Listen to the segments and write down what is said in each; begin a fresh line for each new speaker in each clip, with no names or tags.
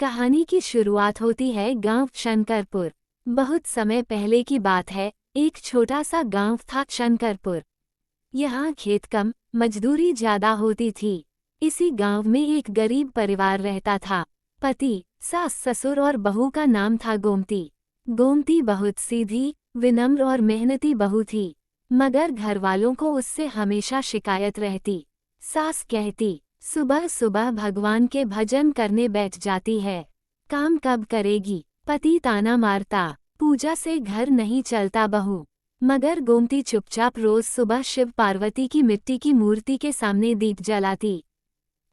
कहानी की शुरुआत होती है गांव शंकरपुर। बहुत समय पहले की बात है। एक छोटा सा गांव था शंकरपुर। यहाँ खेत कम, मजदूरी ज्यादा होती थी। इसी गांव में एक गरीब परिवार रहता था। पति, सास, ससुर और बहू का नाम था गोमती। गोमती बहुत सीधी, विनम्र और मेहनती बहू थी, मगर घरवालों को उससे हमेशा शिकायत रहती। सास कहती, सुबह सुबह भगवान के भजन करने बैठ जाती है, काम कब करेगी। पति ताना मारता, पूजा से घर नहीं चलता बहू। मगर गोमती चुपचाप रोज सुबह शिव पार्वती की मिट्टी की मूर्ति के सामने दीप जलाती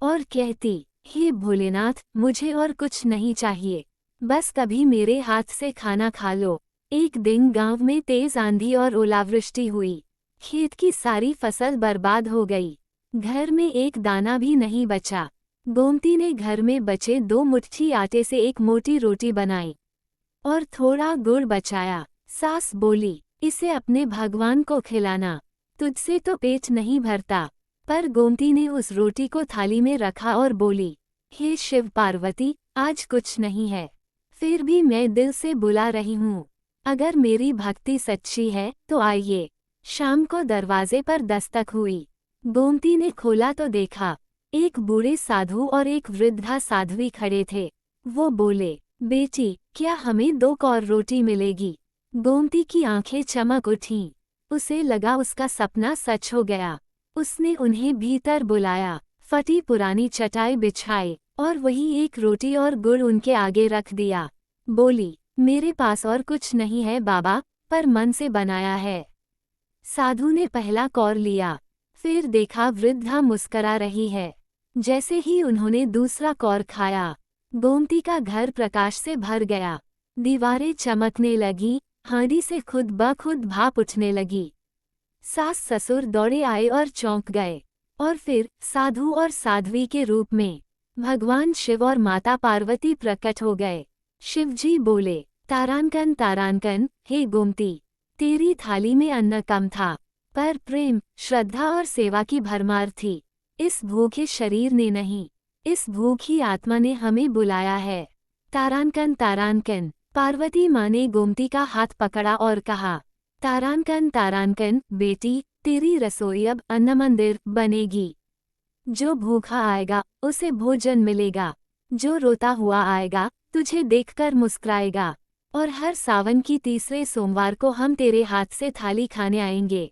और कहती, हे भोलेनाथ, मुझे और कुछ नहीं चाहिए, बस कभी मेरे हाथ से खाना खा लो। एक दिन गांव में तेज आंधी और ओलावृष्टि हुई। खेत की सारी फसल बर्बाद हो गई। घर में एक दाना भी नहीं बचा। गोमती ने घर में बचे 2 मुट्ठी आटे से एक मोटी रोटी बनाई और थोड़ा गुड़ बचाया। सास बोली, इसे अपने भगवान को खिलाना, तुझसे तो पेट नहीं भरता। पर गोमती ने उस रोटी को थाली में रखा और बोली, हे शिव पार्वती, आज कुछ नहीं है, फिर भी मैं दिल से बुला रही हूँ। अगर मेरी भक्ति सच्ची है तो आइए। शाम को दरवाजे पर दस्तक हुई। गोमती ने खोला तो देखा, एक बूढ़े साधु और एक वृद्धा साध्वी खड़े थे। वो बोले, बेटी, क्या हमें 2 और रोटी मिलेगी। गोमती की आंखें चमक उठीं। उसे लगा उसका सपना सच हो गया। उसने उन्हें भीतर बुलाया, फटी पुरानी चटाई बिछाई और वही एक रोटी और गुड़ उनके आगे रख दिया। बोली, मेरे पास और कुछ नहीं है बाबा, पर मन से बनाया है। साधु ने पहला कौर लिया, फिर देखा वृद्धा मुस्करा रही है। जैसे ही उन्होंने दूसरा कौर खाया, गोमती का घर प्रकाश से भर गया। दीवारें चमकने लगी, हांडी से खुद ब खुद भाप उठने लगी। सास ससुर दौड़े आए और चौंक गए। और फिर साधु और साध्वी के रूप में भगवान शिव और माता पार्वती प्रकट हो गए। शिवजी बोले, तारानकन तारानकन, हे गोमती, तेरी थाली में अन्न कम था, पर प्रेम, श्रद्धा और सेवा की भरमार थी। इस भूखे शरीर ने नहीं, इस भूखी आत्मा ने हमें बुलाया है। तारानकन तारानकन। पार्वती माँ ने गोमती का हाथ पकड़ा और कहा, तारानकन तारानकन, बेटी, तेरी रसोई अब अन्न मंदिर बनेगी। जो भूखा आएगा उसे भोजन मिलेगा, जो रोता हुआ आएगा तुझे देखकर मुस्कुराएगा, और हर सावन की तीसरे सोमवार को हम तेरे हाथ से थाली खाने आएंगे।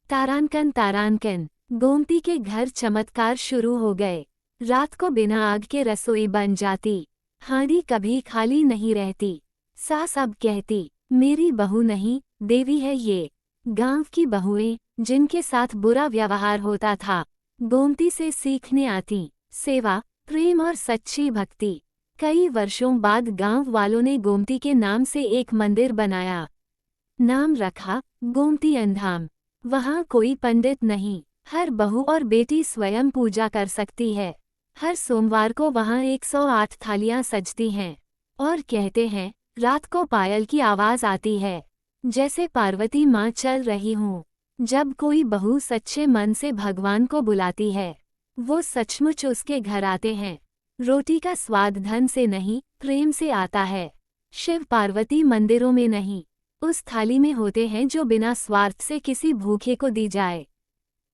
तारानकन तारानकन। गोमती के घर चमत्कार शुरू हो गए। रात को बिना आग के रसोई बन जाती, हांडी कभी खाली नहीं रहती। सास अब कहती, मेरी बहू नहीं, देवी है ये। गांव की बहुएं, जिनके साथ बुरा व्यवहार होता था, गोमती से सीखने आती सेवा, प्रेम और सच्ची भक्ति। कई वर्षों बाद गांव वालों ने गोमती के नाम से एक मंदिर बनाया। नाम रखा गोमती अंधाम। वहाँ कोई पंडित नहीं, हर बहू और बेटी स्वयं पूजा कर सकती है। हर सोमवार को वहाँ 108 थालियाँ सजती हैं और कहते हैं, रात को पायल की आवाज़ आती है, जैसे पार्वती माँ चल रही हूँ। जब कोई बहू सच्चे मन से भगवान को बुलाती है, वो सचमुच उसके घर आते हैं। रोटी का स्वाद धन से नहीं, प्रेम से आता है। शिव पार्वती मंदिरों में नहीं, उस थाली में होते हैं जो बिना स्वार्थ से किसी भूखे को दी जाए।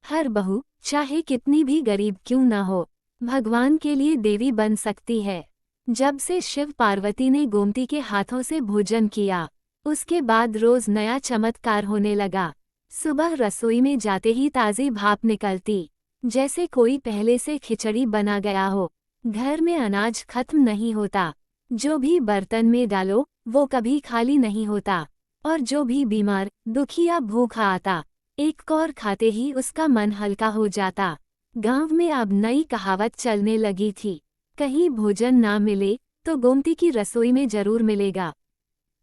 हर बहू, चाहे कितनी भी गरीब क्यों न हो, भगवान के लिए देवी बन सकती है। जब से शिव पार्वती ने गोमती के हाथों से भोजन किया, उसके बाद रोज नया चमत्कार होने लगा। सुबह रसोई में जाते ही ताज़ी भाप निकलती, जैसे कोई पहले से खिचड़ी बना गया हो। घर में अनाज खत्म नहीं होता, जो भी बर्तन में डालो वो कभी खाली नहीं होता। और जो भी बीमार, दुखी या भूखा आता, एक कौर खाते ही उसका मन हल्का हो जाता। गांव में अब नई कहावत चलने लगी थी, कहीं भोजन ना मिले तो गोमती की रसोई में जरूर मिलेगा।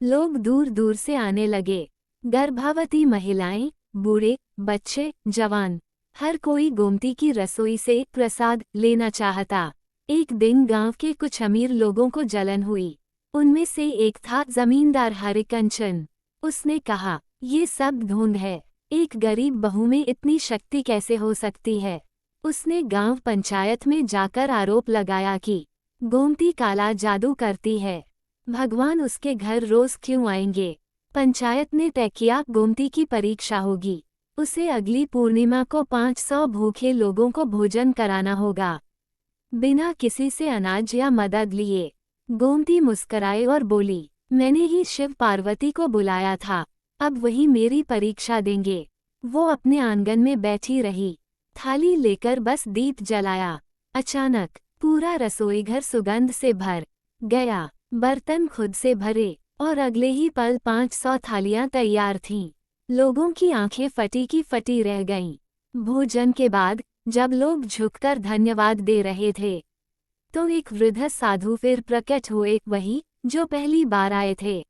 लोग दूर दूर से आने लगे। गर्भवती महिलाएं, बूढ़े, बच्चे, जवान, हर कोई गोमती की रसोई से प्रसाद लेना चाहता। एक दिन गांव के कुछ अमीर लोगों को जलन हुई। उनमें से एक था जमींदार हरिकंचन। उसने कहा, ये सब ढोंग है, एक गरीब बहू में इतनी शक्ति कैसे हो सकती है। उसने गांव पंचायत में जाकर आरोप लगाया कि गोमती काला जादू करती है। भगवान उसके घर रोज क्यों आएंगे? पंचायत ने तय किया गोमती की परीक्षा होगी। उसे अगली पूर्णिमा को 500 भूखे लोगों को भोजन कराना होगा, बिना किसी से अनाज या मदद लिए। गोमती मुस्कराई और बोली, मैंने ही शिव पार्वती को बुलाया था, अब वही मेरी परीक्षा देंगे। वो अपने आंगन में बैठी रही, थाली लेकर बस दीप जलाया। अचानक पूरा रसोईघर सुगंध से भर गया। बर्तन खुद से भरे और अगले ही पल 500 थालियां तैयार थीं। लोगों की आंखें फटी की फटी रह गईं। भोजन के बाद जब लोग झुककर धन्यवाद दे रहे थे, तो एक वृद्ध साधु फिर प्रकट हुए, वही जो पहली बार आए थे।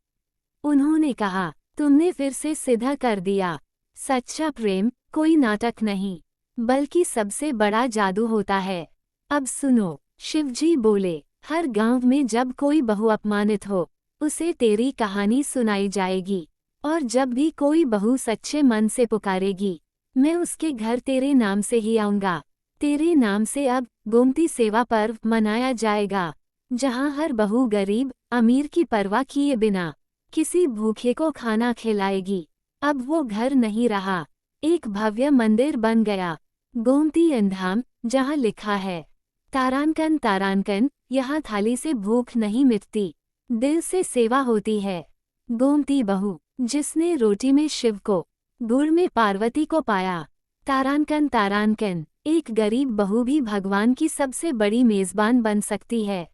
उन्होंने कहा, तुमने फिर से सिद्ध कर दिया, सच्चा प्रेम कोई नाटक नहीं, बल्कि सबसे बड़ा जादू होता है। अब सुनो, शिवजी बोले, हर गांव में जब कोई बहु अपमानित हो, उसे तेरी कहानी सुनाई जाएगी, और जब भी कोई बहू सच्चे मन से पुकारेगी, मैं उसके घर तेरे नाम से ही आऊंगा। तेरे नाम से अब गोमती सेवा पर्व मनाया जाएगा, जहां हर बहू गरीब अमीर की परवाह किए बिना किसी भूखे को खाना खिलाएगी। अब वो घर नहीं रहा, एक भव्य मंदिर बन गया, गोमती धाम, जहां लिखा है, तारांकन तारांकन, यहाँ थाली से भूख नहीं मिटती, दिल से सेवा होती है। गोमती बहू, जिसने रोटी में शिव को, गुड़ में पार्वती को पाया। तारांकन तारांकन, एक गरीब बहू भी भगवान की सबसे बड़ी मेजबान बन सकती है।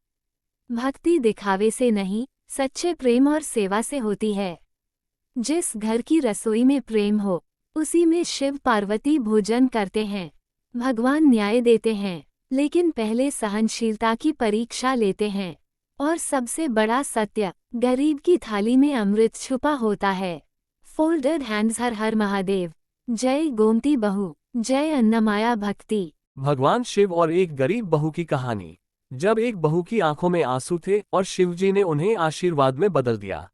भक्ति दिखावे से नहीं, सच्चे प्रेम और सेवा से होती है। जिस घर की रसोई में प्रेम हो, उसी में शिव पार्वती भोजन करते हैं। भगवान न्याय देते हैं, लेकिन पहले सहनशीलता की परीक्षा लेते हैं। और सबसे बड़ा सत्य, गरीब की थाली में अमृत छुपा होता है। फोल्डेड हैंड्स, हर हर महादेव। जय गोमती बहू, जय अन्नमाया भक्ति।
भगवान शिव और एक गरीब बहू की कहानी। जब एक बहू की आंखों में आंसू थे और शिवजी ने उन्हें आशीर्वाद में बदल दिया।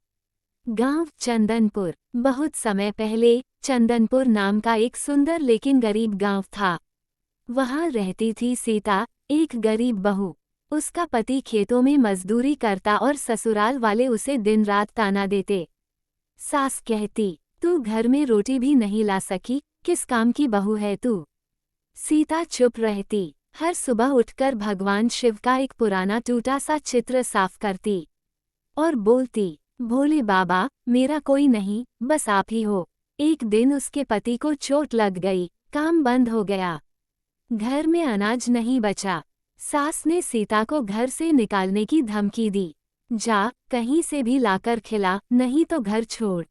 गांव चंदनपुर। बहुत समय पहले चंदनपुर नाम का एक सुंदर लेकिन गरीब गांव था। वहां रहती थी सीता, एक गरीब बहू। उसका पति खेतों में मजदूरी करता और ससुराल वाले उसे दिन रात ताना देते। सास कहती, तू घर में रोटी भी नहीं ला सकी, किस काम की बहू है तू? सीता चुप रहती, हर सुबह उठकर भगवान शिव का एक पुराना टूटा सा चित्र साफ करती और बोलती, भोले बाबा, मेरा कोई नहीं, बस आप ही हो। एक दिन उसके पति को चोट लग गई, काम बंद हो गया, घर में अनाज नहीं बचा। सास ने सीता को घर से निकालने की धमकी दी, जा कहीं से भी लाकर खिला, नहीं तो घर छोड़।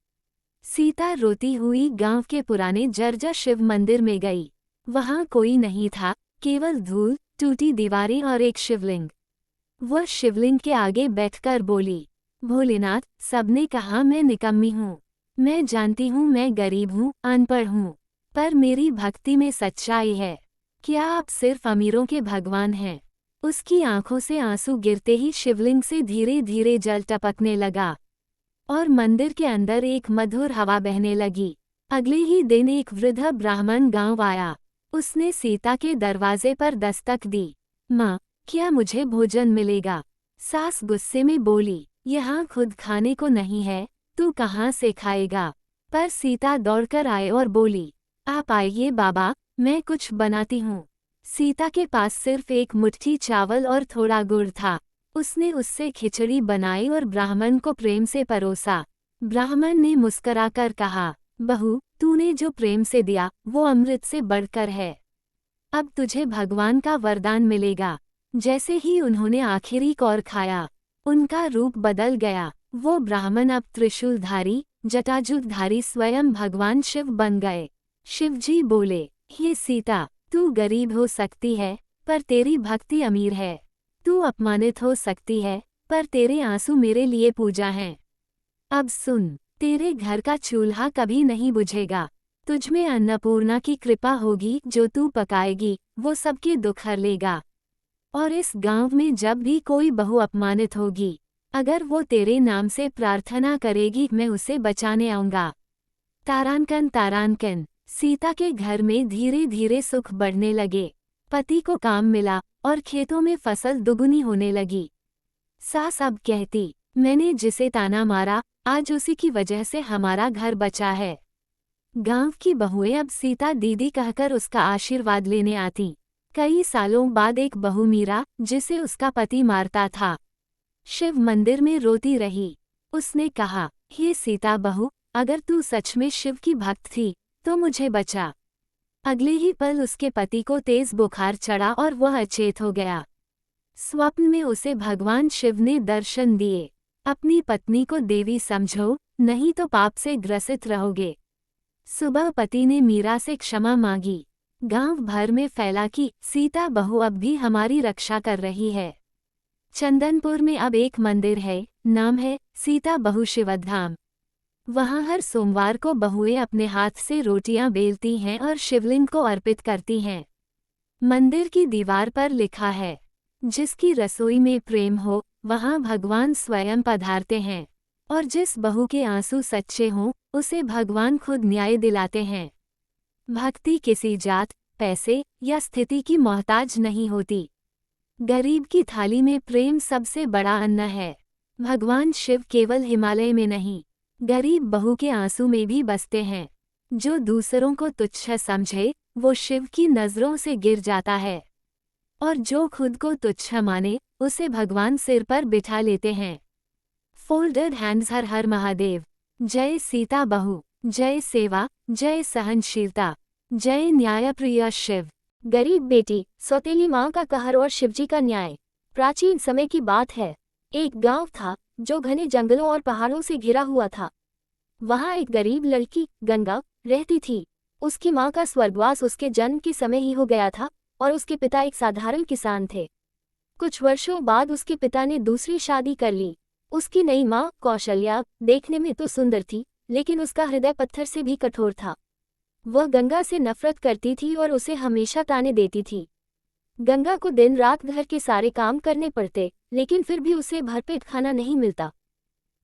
सीता रोती हुई गांव के पुराने जर्जर शिव मंदिर में गई। वहां कोई नहीं था, केवल धूल, टूटी दीवारें और एक शिवलिंग। वह शिवलिंग के आगे बैठकर बोली, भोलेनाथ, सबने कहा मैं निकम्मी हूँ, मैं जानती हूँ मैं गरीब हूँ, अनपढ़ हूँ, पर मेरी भक्ति में सच्चाई है। क्या आप सिर्फ अमीरों के भगवान हैं? उसकी आंखों से आंसू गिरते ही शिवलिंग से धीरे धीरे जल टपकने लगा और मंदिर के अंदर एक मधुर हवा बहने लगी। अगले ही दिन एक वृद्ध ब्राह्मण गांव आया। उसने सीता के दरवाजे पर दस्तक दी। माँ, क्या मुझे भोजन मिलेगा? सास गुस्से में बोली, यहाँ खुद खाने को नहीं है, तू कहाँ से खाएगा? पर सीता दौड़कर आए और बोली, आप आइए बाबा, मैं कुछ बनाती हूँ। सीता के पास सिर्फ एक मुट्ठी चावल और थोड़ा गुड़ था। उसने उससे खिचड़ी बनाई और ब्राह्मण को प्रेम से परोसा। ब्राह्मण ने मुस्कराकर कहा, बहू, तूने जो प्रेम से दिया वो अमृत से बढ़कर है। अब तुझे भगवान का वरदान मिलेगा। जैसे ही उन्होंने आखिरी कौर खाया, उनका रूप बदल गया। वो ब्राह्मण अब त्रिशूलधारी, जटाजुधारी स्वयं भगवान शिव बन गए। शिवजी बोले, हे सीता, तू गरीब हो सकती है, पर तेरी भक्ति अमीर है। तू अपमानित हो सकती है, पर तेरे आंसू मेरे लिए पूजा हैं। अब सुन, तेरे घर का चूल्हा कभी नहीं बुझेगा। तुझमें अन्नपूर्णा की कृपा होगी, जो तू पकाएगी वो सबके दुख हर लेगा। और इस गांव में जब भी कोई बहू अपमानित होगी, अगर वो तेरे नाम से प्रार्थना करेगी, मैं उसे बचाने आऊंगा। तारांकन तारांकन। सीता के घर में धीरे धीरे सुख बढ़ने लगे। पति को काम मिला, और खेतों में फसल दुगुनी होने लगी। सास अब कहती, मैंने जिसे ताना मारा, आज उसी की वजह से हमारा घर बचा है। गांव की बहुएं अब सीता दीदी कहकर उसका आशीर्वाद लेने आती। कई सालों बाद एक बहू मीरा, जिसे उसका पति मारता था, शिव मंदिर में रोती रही। उसने कहा, हे सीता बहू, अगर तू सच में शिव की भक्त थी तो मुझे बचा। अगले ही पल उसके पति को तेज बुखार चढ़ा और वह अचेत हो गया। स्वप्न में उसे भगवान शिव ने दर्शन दिए। अपनी पत्नी को देवी समझो, नहीं तो पाप से ग्रसित रहोगे। सुबह पति ने मीरा से क्षमा मांगी। गांव भर में फैला कि सीता बहू अब भी हमारी रक्षा कर रही है। चंदनपुर में अब एक मंदिर है, नाम है सीता बहू शिवधाम। वहां हर सोमवार को बहुएं अपने हाथ से रोटियां बेलती हैं और शिवलिंग को अर्पित करती हैं। मंदिर की दीवार पर लिखा है, जिसकी रसोई में प्रेम हो वहां भगवान स्वयं पधारते हैं, और जिस बहू के आंसू सच्चे हों उसे भगवान खुद न्याय दिलाते हैं। भक्ति किसी जात, पैसे या स्थिति की मोहताज नहीं होती। गरीब की थाली में प्रेम सबसे बड़ा अन्न है। भगवान शिव केवल हिमालय में नहीं, गरीब बहू के आंसू में भी बसते हैं। जो दूसरों को तुच्छ समझे वो शिव की नज़रों से गिर जाता है, और जो खुद को तुच्छ माने उसे भगवान सिर पर बिठा लेते हैं। फोल्डेड हैंड्स, हर हर महादेव। जय सीता बहू, जय सेवा, जय सहनशीलता, जय न्यायप्रिय शिव।
गरीब बेटी, सौतेली माँ का कहर और शिवजी का न्याय। प्राचीन समय की बात है। एक गांव था जो घने जंगलों और पहाड़ों से घिरा हुआ था। वहाँ एक गरीब लड़की गंगा रहती थी। उसकी माँ का स्वर्गवास उसके जन्म के समय ही हो गया था और उसके पिता एक साधारण किसान थे। कुछ वर्षों बाद उसके पिता ने दूसरी शादी कर ली। उसकी नई माँ कौशल्या देखने में तो सुंदर थी, लेकिन उसका हृदय पत्थर से भी कठोर था। वह गंगा से नफरत करती थी और उसे हमेशा ताने देती थी। गंगा को दिन रात घर के सारे काम करने पड़ते, लेकिन फिर भी उसे भरपेट खाना नहीं मिलता।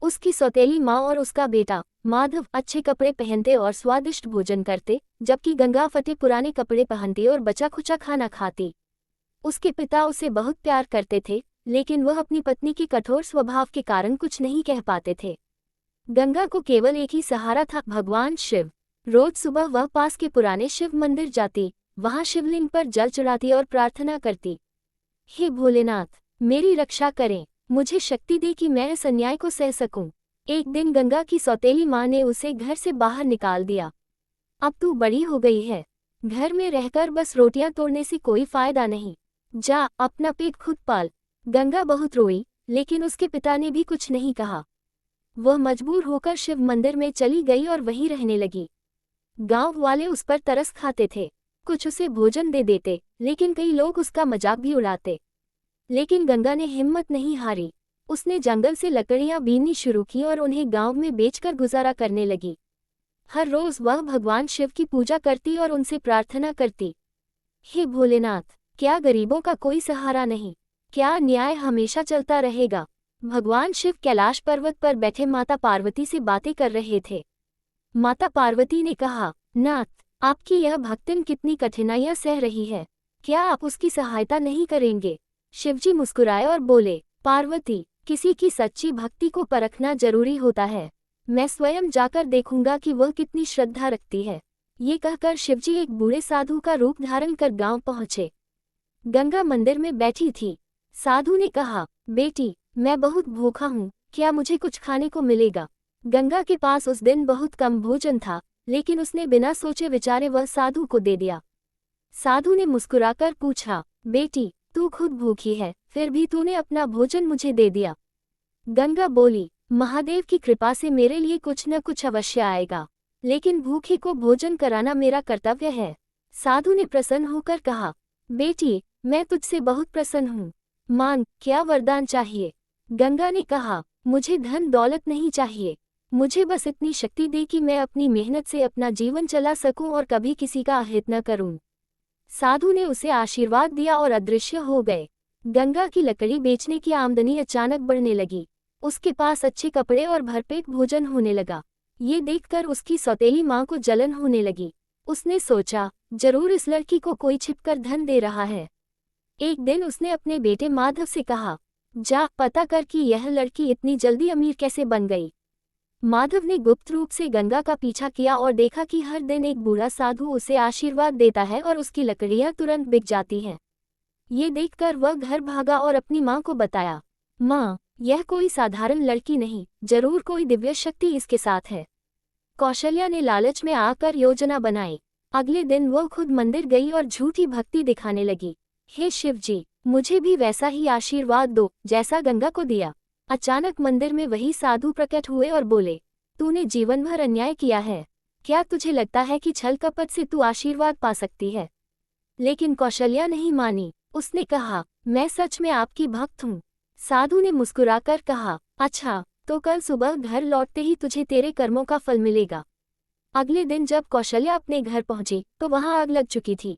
उसकी सौतेली माँ और उसका बेटा माधव अच्छे कपड़े पहनते और स्वादिष्ट भोजन करते, जबकि गंगा फटे पुराने कपड़े पहनती और बचा खुचा खाना खाती। उसके पिता उसे बहुत प्यार करते थे, लेकिन वह अपनी पत्नी के कठोर स्वभाव के कारण कुछ नहीं कह पाते थे। गंगा को केवल एक ही सहारा था, भगवान शिव। रोज सुबह वह पास के पुराने शिव मंदिर जाती, वहां शिवलिंग पर जल चढ़ाती और प्रार्थना करती, हे भोलेनाथ, मेरी रक्षा करें, मुझे शक्ति दे कि मैं इस अन्याय को सह सकूं। एक दिन गंगा की सौतेली माँ ने उसे घर से बाहर निकाल दिया। अब तू बड़ी हो गई है, घर में रहकर बस रोटियां तोड़ने से कोई फायदा नहीं, जा अपना पेट खुद पाल। गंगा बहुत रोई, लेकिन उसके पिता ने भी कुछ नहीं कहा। वह मजबूर होकर शिव मंदिर में चली गई और वहीं रहने लगी। गांव वाले उस पर तरस खाते थे, कुछ उसे भोजन दे देते, लेकिन कई लोग उसका मजाक भी उड़ाते। लेकिन गंगा ने हिम्मत नहीं हारी। उसने जंगल से लकड़ियां बीननी शुरू की और उन्हें गांव में बेचकर गुजारा करने लगी। हर रोज वह भगवान शिव की पूजा करती और उनसे प्रार्थना करती, हे भोलेनाथ, क्या गरीबों का कोई सहारा नहीं? क्या न्याय हमेशा चलता रहेगा? भगवान शिव कैलाश पर्वत पर बैठे माता पार्वती से बातें कर रहे थे। माता पार्वती ने कहा, नाथ, आपकी यह भक्तिन कितनी कठिनाइयां सह रही है, क्या आप उसकी सहायता नहीं करेंगे? शिवजी मुस्कुराए और बोले, पार्वती, किसी की सच्ची भक्ति को परखना जरूरी होता है। मैं स्वयं जाकर देखूंगा कि वह कितनी श्रद्धा रखती है। ये कहकर शिवजी एक बूढ़े साधु का रूप धारण कर गांव पहुंचे। गंगा मंदिर में बैठी थी। साधु ने कहा, बेटी, मैं बहुत भूखा हूँ, क्या मुझे कुछ खाने को मिलेगा? गंगा के पास उस दिन बहुत कम भोजन था, लेकिन उसने बिना सोचे विचारे वह साधु को दे दिया। साधु ने मुस्कुराकर पूछा, बेटी, तू खुद भूखी है, फिर भी तूने अपना भोजन मुझे दे दिया। गंगा बोली, महादेव की कृपा से मेरे लिए कुछ न कुछ अवश्य आएगा, लेकिन भूखे को भोजन कराना मेरा कर्तव्य है। साधु ने प्रसन्न होकर कहा, बेटी, मैं तुझसे बहुत प्रसन्न हूँ, मांग, क्या वरदान चाहिए? गंगा ने कहा, मुझे धन दौलत नहीं चाहिए, मुझे बस इतनी शक्ति दे कि मैं अपनी मेहनत से अपना जीवन चला सकूं और कभी किसी का अहित न करूं। साधु ने उसे आशीर्वाद दिया और अदृश्य हो गए। गंगा की लकड़ी बेचने की आमदनी अचानक बढ़ने लगी। उसके पास अच्छे कपड़े और भरपेट भोजन होने लगा। ये देखकर उसकी सौतेली माँ को जलन होने लगी। उसने सोचा, जरूर इस लड़की को कोई छिपकर धन दे रहा है। एक दिन उसने अपने बेटे माधव से कहा, जा पता कर कि यह लड़की इतनी जल्दी अमीर कैसे बन गई। माधव ने गुप्त रूप से गंगा का पीछा किया और देखा कि हर दिन एक बूढ़ा साधु उसे आशीर्वाद देता है और उसकी लकड़ियां तुरंत बिक जाती हैं। ये देखकर वह घर भागा और अपनी माँ को बताया, माँ, यह कोई साधारण लड़की नहीं, जरूर कोई दिव्य शक्ति इसके साथ है। कौशल्या ने लालच में आकर योजना बनाई। अगले दिन वह खुद मंदिर गई और झूठी भक्ति दिखाने लगी। हे शिव जी, मुझे भी वैसा ही आशीर्वाद दो जैसा गंगा को दिया। अचानक मंदिर में वही साधु प्रकट हुए और बोले, तूने जीवन भर अन्याय किया है, क्या तुझे लगता है कि छल कपट से तू आशीर्वाद पा सकती है? लेकिन कौशल्या नहीं मानी। उसने कहा, मैं सच में आपकी भक्त हूँ। साधु ने मुस्कुराकर कहा, अच्छा, तो कल सुबह घर लौटते ही तुझे तेरे कर्मों का फल मिलेगा। अगले दिन जब कौशल्या अपने घर पहुंची तो वहां आग लग चुकी थी।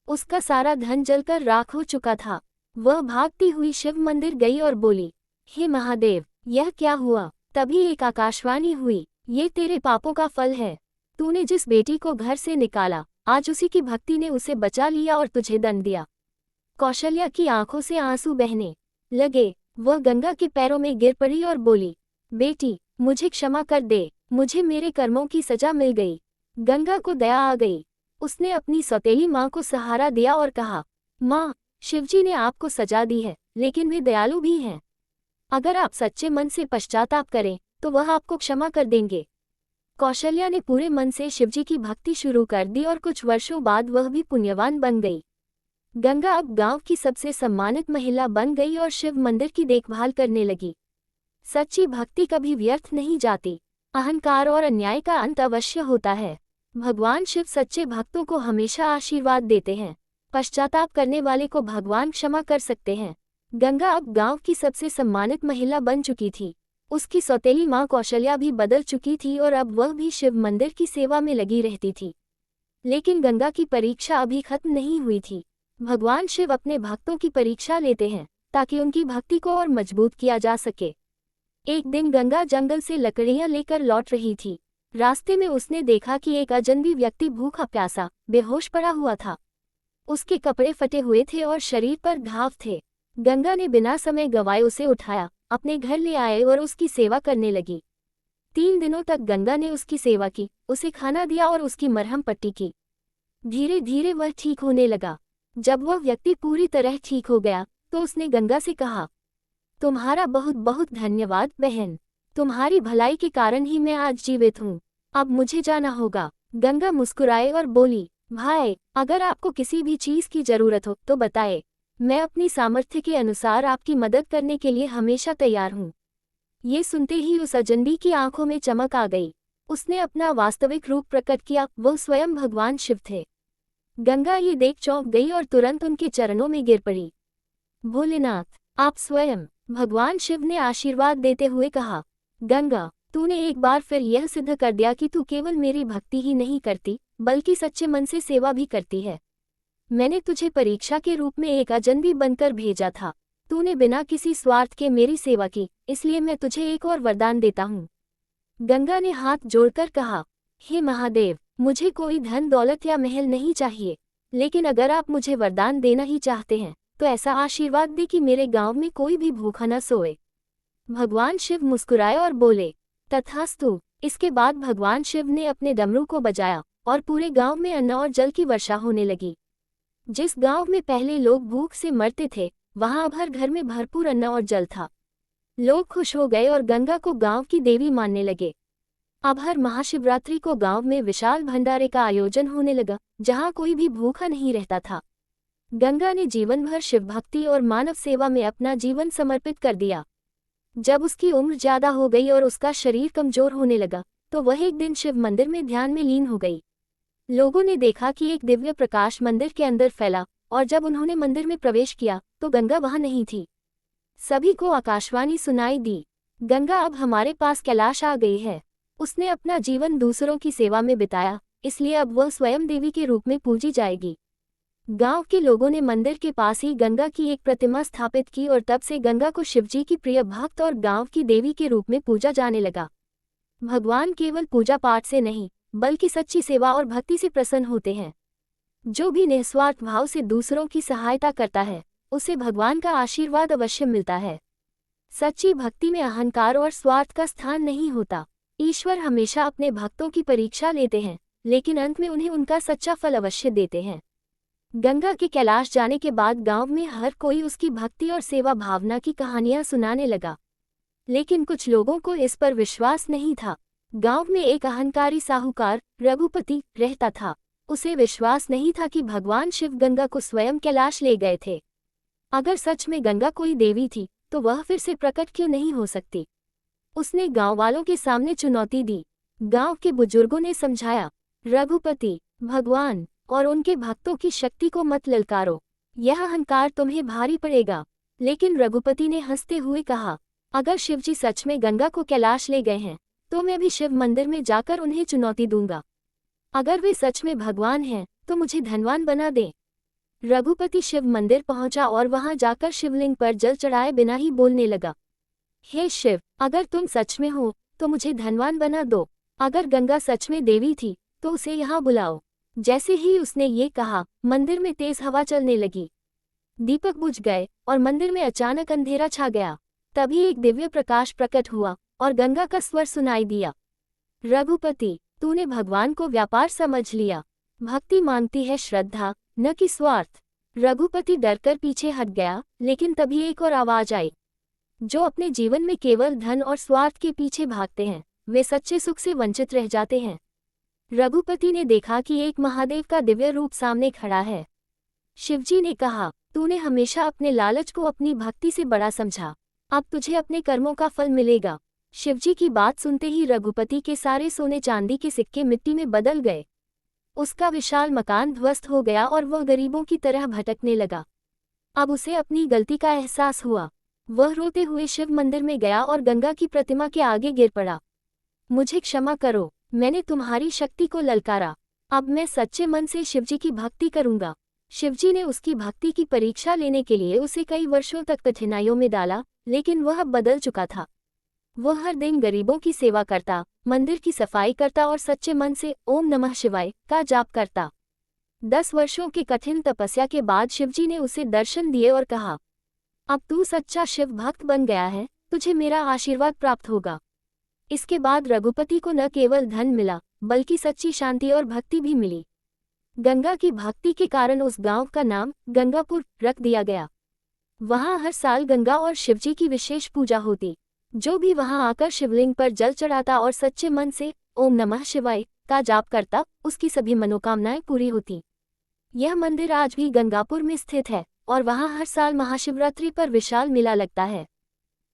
उसका सारा धन जलकर राख हो चुका था। वह भागती हुई शिव मंदिर गई और बोली, हे महादेव, यह क्या हुआ? तभी एक आकाशवाणी हुई, ये तेरे पापों का फल है। तूने जिस बेटी को घर से निकाला, आज उसी की भक्ति ने उसे बचा लिया और तुझे दंड दिया। कौशल्या की आंखों से आंसू बहने लगे। वह गंगा के पैरों में गिर पड़ी और बोली, बेटी, मुझे क्षमा कर दे, मुझे मेरे कर्मों की सजा मिल गई। गंगा को दया आ गई। उसने अपनी सौतेली माँ को सहारा दिया और कहा, माँ, शिवजी ने आपको सजा दी है, लेकिन वे दयालु भी हैं। अगर आप सच्चे मन से पश्चाताप करें तो वह आपको क्षमा कर देंगे। कौशल्या ने पूरे मन से शिवजी की भक्ति शुरू कर दी और कुछ वर्षों बाद वह भी पुण्यवान बन गई। गंगा अब गांव की सबसे सम्मानित महिला बन गई और शिव मंदिर की देखभाल करने लगी। सच्ची भक्ति कभी व्यर्थ नहीं जाती। अहंकार और अन्याय का अंत अवश्य होता है। भगवान शिव सच्चे भक्तों को हमेशा आशीर्वाद देते हैं। पश्चाताप करने वाले को भगवान क्षमा कर सकते हैं। गंगा अब गांव की सबसे सम्मानित महिला बन चुकी थी। उसकी सौतेली माँ कौशल्या भी बदल चुकी थी और अब वह भी शिव मंदिर की सेवा में लगी रहती थी। लेकिन गंगा की परीक्षा अभी खत्म नहीं हुई थी। भगवान शिव अपने भक्तों की परीक्षा लेते हैं ताकि उनकी भक्ति को और मजबूत किया जा सके। एक दिन गंगा जंगल से लकड़ियां लेकर लौट रही थी। रास्ते में उसने देखा कि एक अजनबी व्यक्ति भूखा प्यासा बेहोश पड़ा हुआ था। उसके कपड़े फटे हुए थे और शरीर पर घाव थे। गंगा ने बिना समय गंवाए उसे उठाया, अपने घर ले आए और उसकी सेवा करने लगी। 3 दिनों तक गंगा ने उसकी सेवा की, उसे खाना दिया और उसकी मरहम पट्टी की। धीरे धीरे वह ठीक होने लगा। जब वह व्यक्ति पूरी तरह ठीक हो गया तो उसने गंगा से कहा, तुम्हारा बहुत बहुत धन्यवाद बहन, तुम्हारी भलाई के कारण ही मैं आज जीवित हूँ। अब मुझे जाना होगा। गंगा मुस्कुराए और बोली, भाई, अगर आपको किसी भी चीज की जरूरत हो तो बताए, मैं अपनी सामर्थ्य के अनुसार आपकी मदद करने के लिए हमेशा तैयार हूँ। ये सुनते ही उस अजनबी की आंखों में चमक आ गई। उसने अपना वास्तविक रूप प्रकट किया, वह स्वयं भगवान शिव थे। गंगा ये देख चौंक गई और तुरंत उनके चरणों में गिर पड़ी। भोलेनाथ, आप स्वयं। भगवान शिव ने आशीर्वाद देते हुए कहा, गंगा, तूने एक बार फिर यह सिद्ध कर दिया कि तू केवल मेरी भक्ति ही नहीं करती बल्कि सच्चे मन से सेवा भी करती है। मैंने तुझे परीक्षा के रूप में एक अजनबी बनकर भेजा था। तूने बिना किसी स्वार्थ के मेरी सेवा की, इसलिए मैं तुझे एक और वरदान देता हूँ। गंगा ने हाथ जोड़कर कहा, हे महादेव, मुझे कोई धन दौलत या महल नहीं चाहिए, लेकिन अगर आप मुझे वरदान देना ही चाहते हैं तो ऐसा आशीर्वाद दे कि मेरे गांव में कोई भी भूखा न सोए। भगवान शिव मुस्कुराए और बोले, तथास्तु। इसके बाद भगवान शिव ने अपने डमरू को बजाया और पूरे गांव में अन्न और जल की वर्षा होने लगी। जिस गांव में पहले लोग भूख से मरते थे वहां अब हर घर में भरपूर अन्न और जल था। लोग खुश हो गए और गंगा को गांव की देवी मानने लगे। अब हर महाशिवरात्रि को गांव में विशाल भंडारे का आयोजन होने लगा, जहां कोई भी भूखा नहीं रहता था। गंगा ने जीवन भर शिव भक्ति और मानव सेवा में अपना जीवन समर्पित कर दिया। जब उसकी उम्र ज्यादा हो गई और उसका शरीर कमजोर होने लगा तो वह एक दिन शिव मंदिर में ध्यान में लीन हो गई। लोगों ने देखा कि एक दिव्य प्रकाश मंदिर के अंदर फैला और जब उन्होंने मंदिर में प्रवेश किया तो गंगा वहां नहीं थी। सभी को आकाशवाणी सुनाई दी, गंगा अब हमारे पास कैलाश आ गई है। उसने अपना जीवन दूसरों की सेवा में बिताया, इसलिए अब वह स्वयं देवी के रूप में पूजी जाएगी। गांव के लोगों ने मंदिर के पास ही गंगा की एक प्रतिमा स्थापित की और तब से गंगा को शिवजी की प्रिय भक्त और गांव की देवी के रूप में पूजा जाने लगा। भगवान केवल पूजा पाठ से नहीं बल्कि सच्ची सेवा और भक्ति से प्रसन्न होते हैं। जो भी निस्वार्थ भाव से दूसरों की सहायता करता है उसे भगवान का आशीर्वाद अवश्य मिलता है। सच्ची भक्ति में अहंकार और स्वार्थ का स्थान नहीं होता। ईश्वर हमेशा अपने भक्तों की परीक्षा लेते हैं, लेकिन अंत में उन्हें उनका सच्चा फल अवश्य देते हैं। गंगा के कैलाश जाने के बाद गांव में हर कोई उसकी भक्ति और सेवा भावना की कहानियां सुनाने लगा, लेकिन कुछ लोगों को इस पर विश्वास नहीं था। गांव में एक अहंकारी साहूकार रघुपति रहता था। उसे विश्वास नहीं था कि भगवान शिव गंगा को स्वयं कैलाश ले गए थे। अगर सच में गंगा कोई देवी थी तो वह फिर से प्रकट क्यों नहीं हो सकती। उसने गांव वालों के सामने चुनौती दी। गांव के बुजुर्गों ने समझाया, रघुपति, भगवान और उनके भक्तों की शक्ति को मत ललकारो, यह अहंकार तुम्हें भारी पड़ेगा। लेकिन रघुपति ने हंसते हुए कहा, अगर शिवजी सच में गंगा को कैलाश ले गए हैं तो मैं भी शिव मंदिर में जाकर उन्हें चुनौती दूंगा। अगर वे सच में भगवान हैं तो मुझे धनवान बना दें। रघुपति शिव मंदिर पहुंचा और वहां जाकर शिवलिंग पर जल चढ़ाए बिना ही बोलने लगा, हे शिव, अगर तुम सच में हो तो मुझे धनवान बना दो। अगर गंगा सच में देवी थी तो उसे यहाँ बुलाओ। जैसे ही उसने ये कहा, मंदिर में तेज हवा चलने लगी। दीपक बुझ गए और मंदिर में अचानक अंधेरा छा गया। तभी एक दिव्य प्रकाश प्रकट हुआ और गंगा का स्वर सुनाई दिया, रघुपति, तूने भगवान को व्यापार समझ लिया। भक्ति मांगती है श्रद्धा, न कि स्वार्थ। रघुपति डरकर पीछे हट गया, लेकिन तभी एक और आवाज आई, जो अपने जीवन में केवल धन और स्वार्थ के पीछे भागते हैं वे सच्चे सुख से वंचित रह जाते हैं। रघुपति ने देखा कि एक महादेव का दिव्य रूप सामने खड़ा है। शिवजी ने कहा, तूने हमेशा अपने लालच को अपनी भक्ति से बड़ा समझा, अब तुझे अपने कर्मों का फल मिलेगा। शिवजी की बात सुनते ही रघुपति के सारे सोने चांदी के सिक्के मिट्टी में बदल गए। उसका विशाल मकान ध्वस्त हो गया और वह गरीबों की तरह भटकने लगा। अब उसे अपनी गलती का एहसास हुआ। वह रोते हुए शिव मंदिर में गया और गंगा की प्रतिमा के आगे गिर पड़ा। मुझे क्षमा करो, मैंने तुम्हारी शक्ति को ललकारा। अब मैं सच्चे मन से शिवजी की भक्ति करूंगा। शिवजी ने उसकी भक्ति की परीक्षा लेने के लिए उसे कई वर्षों तक कठिनाइयों में डाला, लेकिन वह बदल चुका था। वह हर दिन गरीबों की सेवा करता, मंदिर की सफाई करता और सच्चे मन से ओम नमः शिवाय का जाप करता। 10 वर्षों की कठिन तपस्या के बाद शिवजी ने उसे दर्शन दिए और कहा, अब तू सच्चा शिव भक्त बन गया है, तुझे मेरा आशीर्वाद प्राप्त होगा। इसके बाद रघुपति को न केवल धन मिला, बल्कि सच्ची शांति और भक्ति भी मिली। गंगा की भक्ति के कारण उस गांव का नाम गंगापुर रख दिया गया। वहां हर साल गंगा और शिवजी की विशेष पूजा होती। जो भी वहां आकर शिवलिंग पर जल चढ़ाता और सच्चे मन से ओम नमः शिवाय का जाप करता, उसकी सभी मनोकामनाएं पूरी होती। यह मंदिर आज भी गंगापुर में स्थित है और वहां हर साल महाशिवरात्रि पर विशाल मेला लगता है।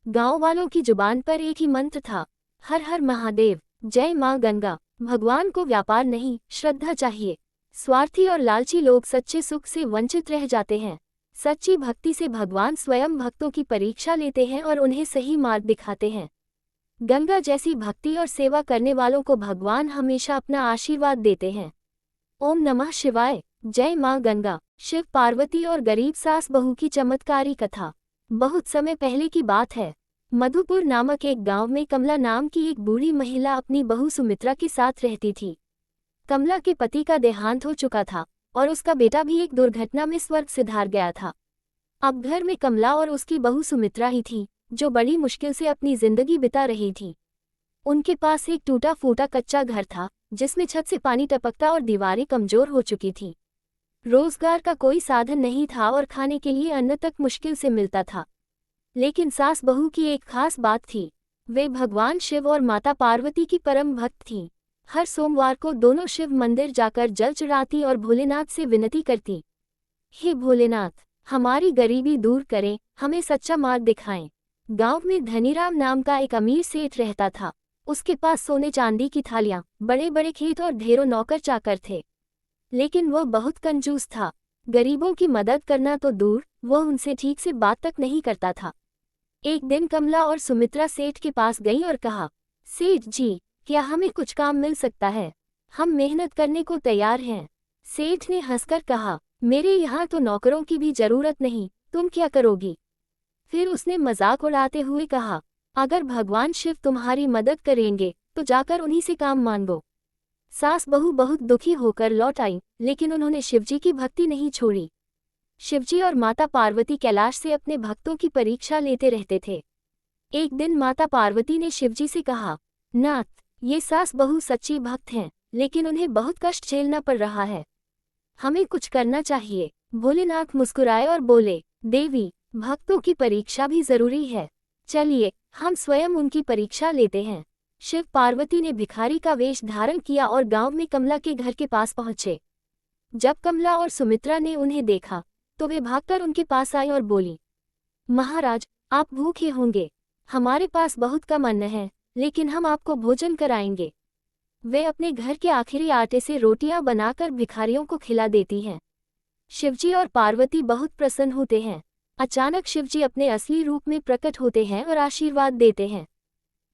गांव वालों की जुबान पर एक ही मंत्र था, हर हर महादेव, जय मां गंगा। भगवान को व्यापार नहीं, श्रद्धा चाहिए। स्वार्थी और लालची लोग सच्चे सुख से वंचित रह जाते हैं। सच्ची भक्ति से भगवान स्वयं भक्तों की परीक्षा लेते हैं और उन्हें सही मार्ग दिखाते हैं। गंगा जैसी भक्ति और सेवा करने वालों को भगवान हमेशा अपना आशीर्वाद देते हैं। ओम नमः शिवाय, जय मां गंगा। शिव पार्वती और गरीब सास बहू की चमत्कारी कथा। बहुत समय पहले की बात है। मधुपुर नामक एक गांव में कमला नाम की एक बूढ़ी महिला अपनी बहू सुमित्रा के साथ रहती थी। कमला के पति का देहांत हो चुका था और उसका बेटा भी एक दुर्घटना में स्वर्ग सिधार गया था। अब घर में कमला और उसकी बहू सुमित्रा ही थी, जो बड़ी मुश्किल से अपनी जिंदगी बिता रही थी। उनके पास एक टूटा फूटा कच्चा घर था, जिसमें छत से पानी टपकता और दीवारें कमजोर हो चुकी थी। रोजगार का कोई साधन नहीं था और खाने के लिए अन्न तक मुश्किल से मिलता था। लेकिन सास बहू की एक खास बात थी, वे भगवान शिव और माता पार्वती की परम भक्त थीं। हर सोमवार को दोनों शिव मंदिर जाकर जल चढ़ाती और भोलेनाथ से विनती करती, हे भोलेनाथ, हमारी गरीबी दूर करें, हमें सच्चा मार्ग दिखाएं। गांव में धनीराम नाम का एक अमीर सेठ रहता था। उसके पास सोने चांदी की थालियां, बड़े बड़े खेत और ढेरों नौकर चाकर थे। लेकिन वह बहुत कंजूस था। गरीबों की मदद करना तो दूर, वह उनसे ठीक से बात तक नहीं करता था। एक दिन कमला और सुमित्रा सेठ के पास गई और कहा, सेठ जी, क्या हमें कुछ काम मिल सकता है? हम मेहनत करने को तैयार हैं। सेठ ने हंसकर कहा, मेरे यहाँ तो नौकरों की भी जरूरत नहीं, तुम क्या करोगी? फिर उसने मजाक उड़ाते हुए कहा, अगर भगवान शिव तुम्हारी मदद करेंगे तो जाकर उन्हीं से काम मांगो। सास बहू बहुत दुखी होकर लौट आई, लेकिन उन्होंने शिवजी की भक्ति नहीं छोड़ी। शिवजी और माता पार्वती कैलाश से अपने भक्तों की परीक्षा लेते रहते थे। एक दिन माता पार्वती ने शिवजी से कहा, नाथ, ये सास बहू सच्ची भक्त हैं, लेकिन उन्हें बहुत कष्ट झेलना पड़ रहा है। हमें कुछ करना चाहिए। भोलेनाथ मुस्कुराए और बोले, देवी, भक्तों की परीक्षा भी जरूरी है। चलिए, हम स्वयं उनकी परीक्षा लेते हैं। शिव पार्वती ने भिखारी का वेश धारण किया और गांव में कमला के घर के पास पहुंचे। जब कमला और सुमित्रा ने उन्हें देखा तो वे भागकर उनके पास आई और बोली, महाराज, आप भूखे होंगे। हमारे पास बहुत कम अन्न है, लेकिन हम आपको भोजन कराएंगे। वे अपने घर के आखिरी आटे से रोटियां बनाकर भिखारियों को खिला देती हैं। शिवजी और पार्वती बहुत प्रसन्न होते हैं। अचानक शिवजी अपने असली रूप में प्रकट होते हैं और आशीर्वाद देते हैं,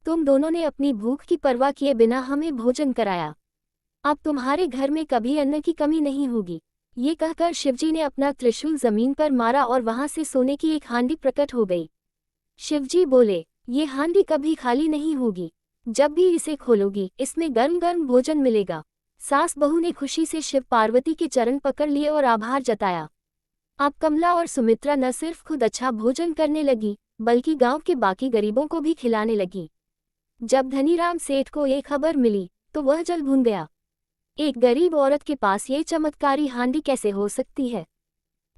तुम दोनों ने अपनी भूख की परवाह किए बिना हमें भोजन कराया। अब तुम्हारे घर में कभी अन्न की कमी नहीं होगी। ये कहकर शिवजी ने अपना त्रिशूल जमीन पर मारा और वहां से सोने की एक हांडी प्रकट हो गई। शिवजी बोले, ये हांडी कभी खाली नहीं होगी। जब भी इसे खोलोगी, इसमें गर्म गर्म भोजन मिलेगा। सास बहू ने खुशी से शिव पार्वती के चरण पकड़ लिए और आभार जताया। अब कमला और सुमित्रा न सिर्फ खुद अच्छा भोजन करने लगी, बल्कि गांव के बाकी गरीबों को भी खिलाने लगी। जब धनीराम सेठ को ये खबर मिली तो वह जल भून गया। एक गरीब औरत के पास ये चमत्कारी हांडी कैसे हो सकती है?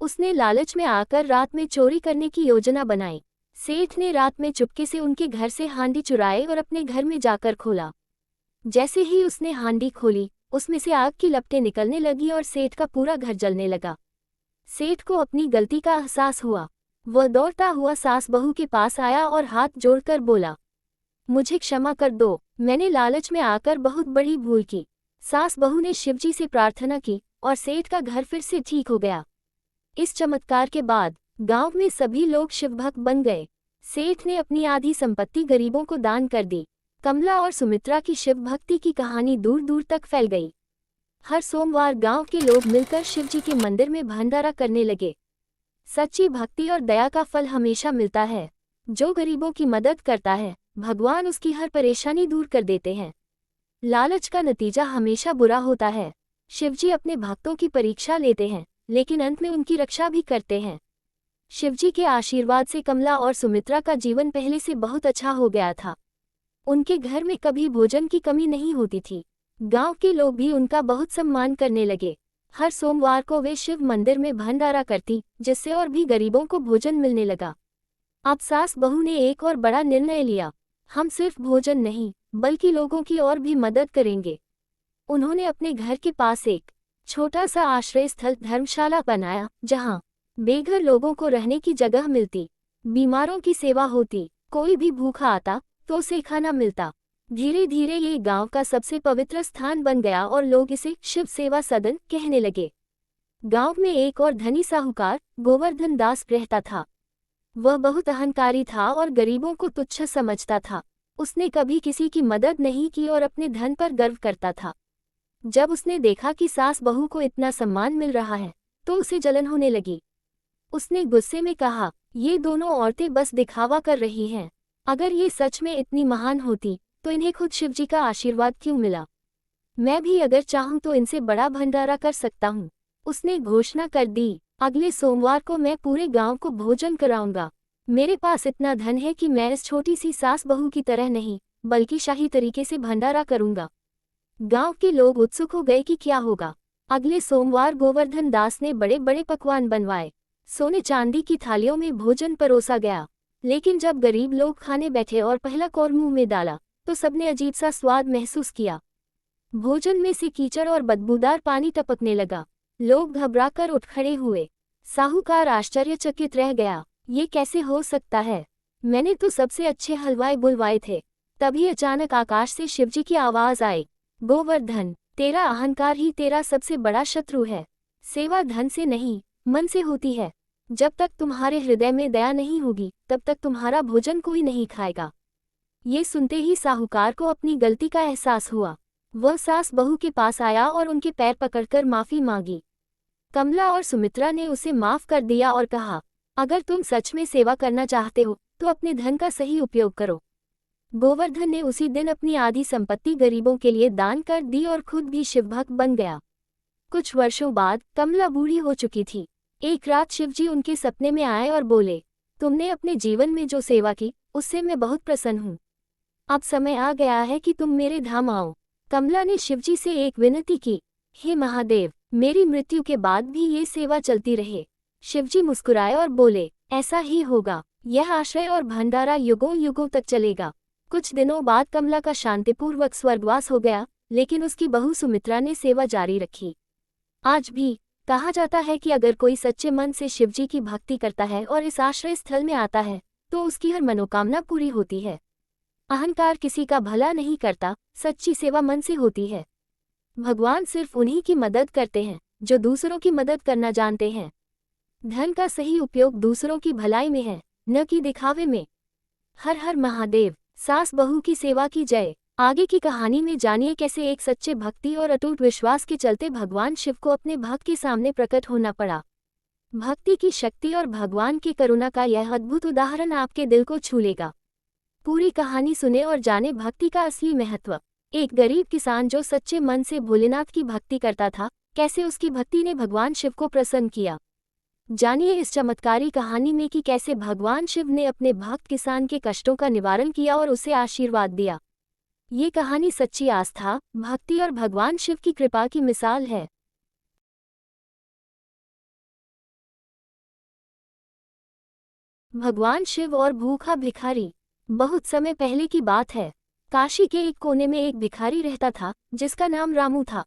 उसने लालच में आकर रात में चोरी करने की योजना बनाई। सेठ ने रात में चुपके से उनके घर से हांडी चुराए और अपने घर में जाकर खोला। जैसे ही उसने हांडी खोली, उसमें से आग की लपटें निकलने लगी और सेठ का पूरा घर जलने लगा। सेठ को अपनी गलती का एहसास हुआ। वह दौड़ता हुआ सास बहू के पास आया और हाथ जोड़कर बोला, मुझे क्षमा कर दो, मैंने लालच में आकर बहुत बड़ी भूल की। सास बहू ने शिवजी से प्रार्थना की और सेठ का घर फिर से ठीक हो गया। इस चमत्कार के बाद गांव में सभी लोग शिवभक्त बन गए। सेठ ने अपनी आधी संपत्ति गरीबों को दान कर दी। कमला और सुमित्रा की शिव भक्ति की कहानी दूर दूर तक फैल गई। हर सोमवार गांव के लोग मिलकर शिवजी के मंदिर में भंडारा करने लगे। सच्ची भक्ति और दया का फल हमेशा मिलता है। जो गरीबों की मदद करता है, भगवान उसकी हर परेशानी दूर कर देते हैं। लालच का नतीजा हमेशा बुरा होता है। शिवजी अपने भक्तों की परीक्षा लेते हैं, लेकिन अंत में उनकी रक्षा भी करते हैं। शिवजी के आशीर्वाद से कमला और सुमित्रा का जीवन पहले से बहुत अच्छा हो गया था। उनके घर में कभी भोजन की कमी नहीं होती थी। गांव के लोग भी उनका बहुत सम्मान करने लगे। हर सोमवार को वे शिव मंदिर में भंडारा करती, जिससे और भी गरीबों को भोजन मिलने लगा। अब सास बहू ने एक और बड़ा निर्णय लिया। हम सिर्फ भोजन नहीं, बल्कि लोगों की और भी मदद करेंगे। उन्होंने अपने घर के पास एक छोटा सा आश्रय स्थल धर्मशाला बनाया, जहां बेघर लोगों को रहने की जगह मिलती, बीमारों की सेवा होती, कोई भी भूखा आता तो उसे खाना मिलता। धीरे धीरे ये गांव का सबसे पवित्र स्थान बन गया और लोग इसे शिव सेवा सदन कहने लगे। गांव में एक और धनी साहूकार गोवर्धन दास रहता था। वह बहुत अहंकारी था और गरीबों को तुच्छ समझता था। उसने कभी किसी की मदद नहीं की और अपने धन पर गर्व करता था। जब उसने देखा कि सास बहू को इतना सम्मान मिल रहा है, तो उसे जलन होने लगी। उसने गुस्से में कहा, ये दोनों औरतें बस दिखावा कर रही हैं। अगर ये सच में इतनी महान होती तो इन्हें खुद शिवजी का आशीर्वाद क्यों मिला? मैं भी अगर चाहूं तो इनसे बड़ा भंडारा कर सकता हूँ। उसने घोषणा कर दी, अगले सोमवार को मैं पूरे गांव को भोजन कराऊंगा। मेरे पास इतना धन है कि मैं इस छोटी सी सास बहू की तरह नहीं, बल्कि शाही तरीके से भंडारा करूंगा। गांव के लोग उत्सुक हो गए कि क्या होगा। अगले सोमवार गोवर्धन दास ने बड़े बड़े पकवान बनवाए। सोने चांदी की थालियों में भोजन परोसा गया। लेकिन जब गरीब लोग खाने बैठे और पहला कौर मुंह में डाला, तो सबने अजीब सा स्वाद महसूस किया। भोजन में से कीचड़ और बदबूदार पानी टपकने लगा। लोग घबराकर उठ खड़े हुए। साहूकार आश्चर्यचकित रह गया, ये कैसे हो सकता है? मैंने तो सबसे अच्छे हलवाई बुलवाए थे। तभी अचानक आकाश से शिवजी की आवाज आई, गोवर्धन, तेरा अहंकार ही तेरा सबसे बड़ा शत्रु है। सेवा धन से नहीं, मन से होती है। जब तक तुम्हारे हृदय में दया नहीं होगी, तब तक तुम्हारा भोजन कोई नहीं खाएगा। ये सुनते ही साहूकार को अपनी गलती का एहसास हुआ। वह सास बहू के पास आया और उनके पैर पकड़कर माफी मांगी। कमला और सुमित्रा ने उसे माफ कर दिया और कहा, अगर तुम सच में सेवा करना चाहते हो तो अपने धन का सही उपयोग करो। गोवर्धन ने उसी दिन अपनी आधी संपत्ति गरीबों के लिए दान कर दी और खुद भी शिवभक्त बन गया। कुछ वर्षों बाद कमला बूढ़ी हो चुकी थी। एक रात शिवजी उनके सपने में आए और बोले, तुमने अपने जीवन में जो सेवा की उससे मैं बहुत प्रसन्न हूँ। अब समय आ गया है कि तुम मेरे धाम आओ। कमला ने शिवजी से एक विनती की, हे महादेव, मेरी मृत्यु के बाद भी ये सेवा चलती रहे। शिवजी मुस्कुराए और बोले, ऐसा ही होगा। यह आश्रय और भंडारा युगों युगों तक चलेगा। कुछ दिनों बाद कमला का शांतिपूर्वक स्वर्गवास हो गया, लेकिन उसकी बहू सुमित्रा ने सेवा जारी रखी। आज भी कहा जाता है कि अगर कोई सच्चे मन से शिवजी की भक्ति करता है और इस आश्रय स्थल में आता है तो उसकी हर मनोकामना पूरी होती है। अहंकार किसी का भला नहीं करता, सच्ची सेवा मन से होती है। भगवान सिर्फ उन्हीं की मदद करते हैं जो दूसरों की मदद करना जानते हैं। धन का सही उपयोग दूसरों की भलाई में है, न कि दिखावे में। हर हर महादेव। सास बहू की सेवा की जय। आगे की कहानी में जानिए कैसे एक सच्चे भक्ति और अटूट विश्वास के चलते भगवान शिव को अपने भक्त के सामने प्रकट होना पड़ा। भक्ति की शक्ति और भगवान की करुणा का यह अद्भुत उदाहरण आपके दिल को छू लेगा। पूरी कहानी सुने और जाने भक्ति का असली महत्व। एक गरीब किसान जो सच्चे मन से भोलेनाथ की भक्ति करता था, कैसे उसकी भक्ति ने भगवान शिव को प्रसन्न किया। जानिए इस चमत्कारी कहानी में कि कैसे भगवान शिव ने अपने भक्त किसान के कष्टों का निवारण किया और उसे आशीर्वाद दिया। ये कहानी सच्ची आस्था, भक्ति और भगवान शिव की कृपा की मिसाल है। भगवान शिव और भूखा भिखारी। बहुत समय पहले की बात है। काशी के एक कोने में एक भिखारी रहता था जिसका नाम रामू था।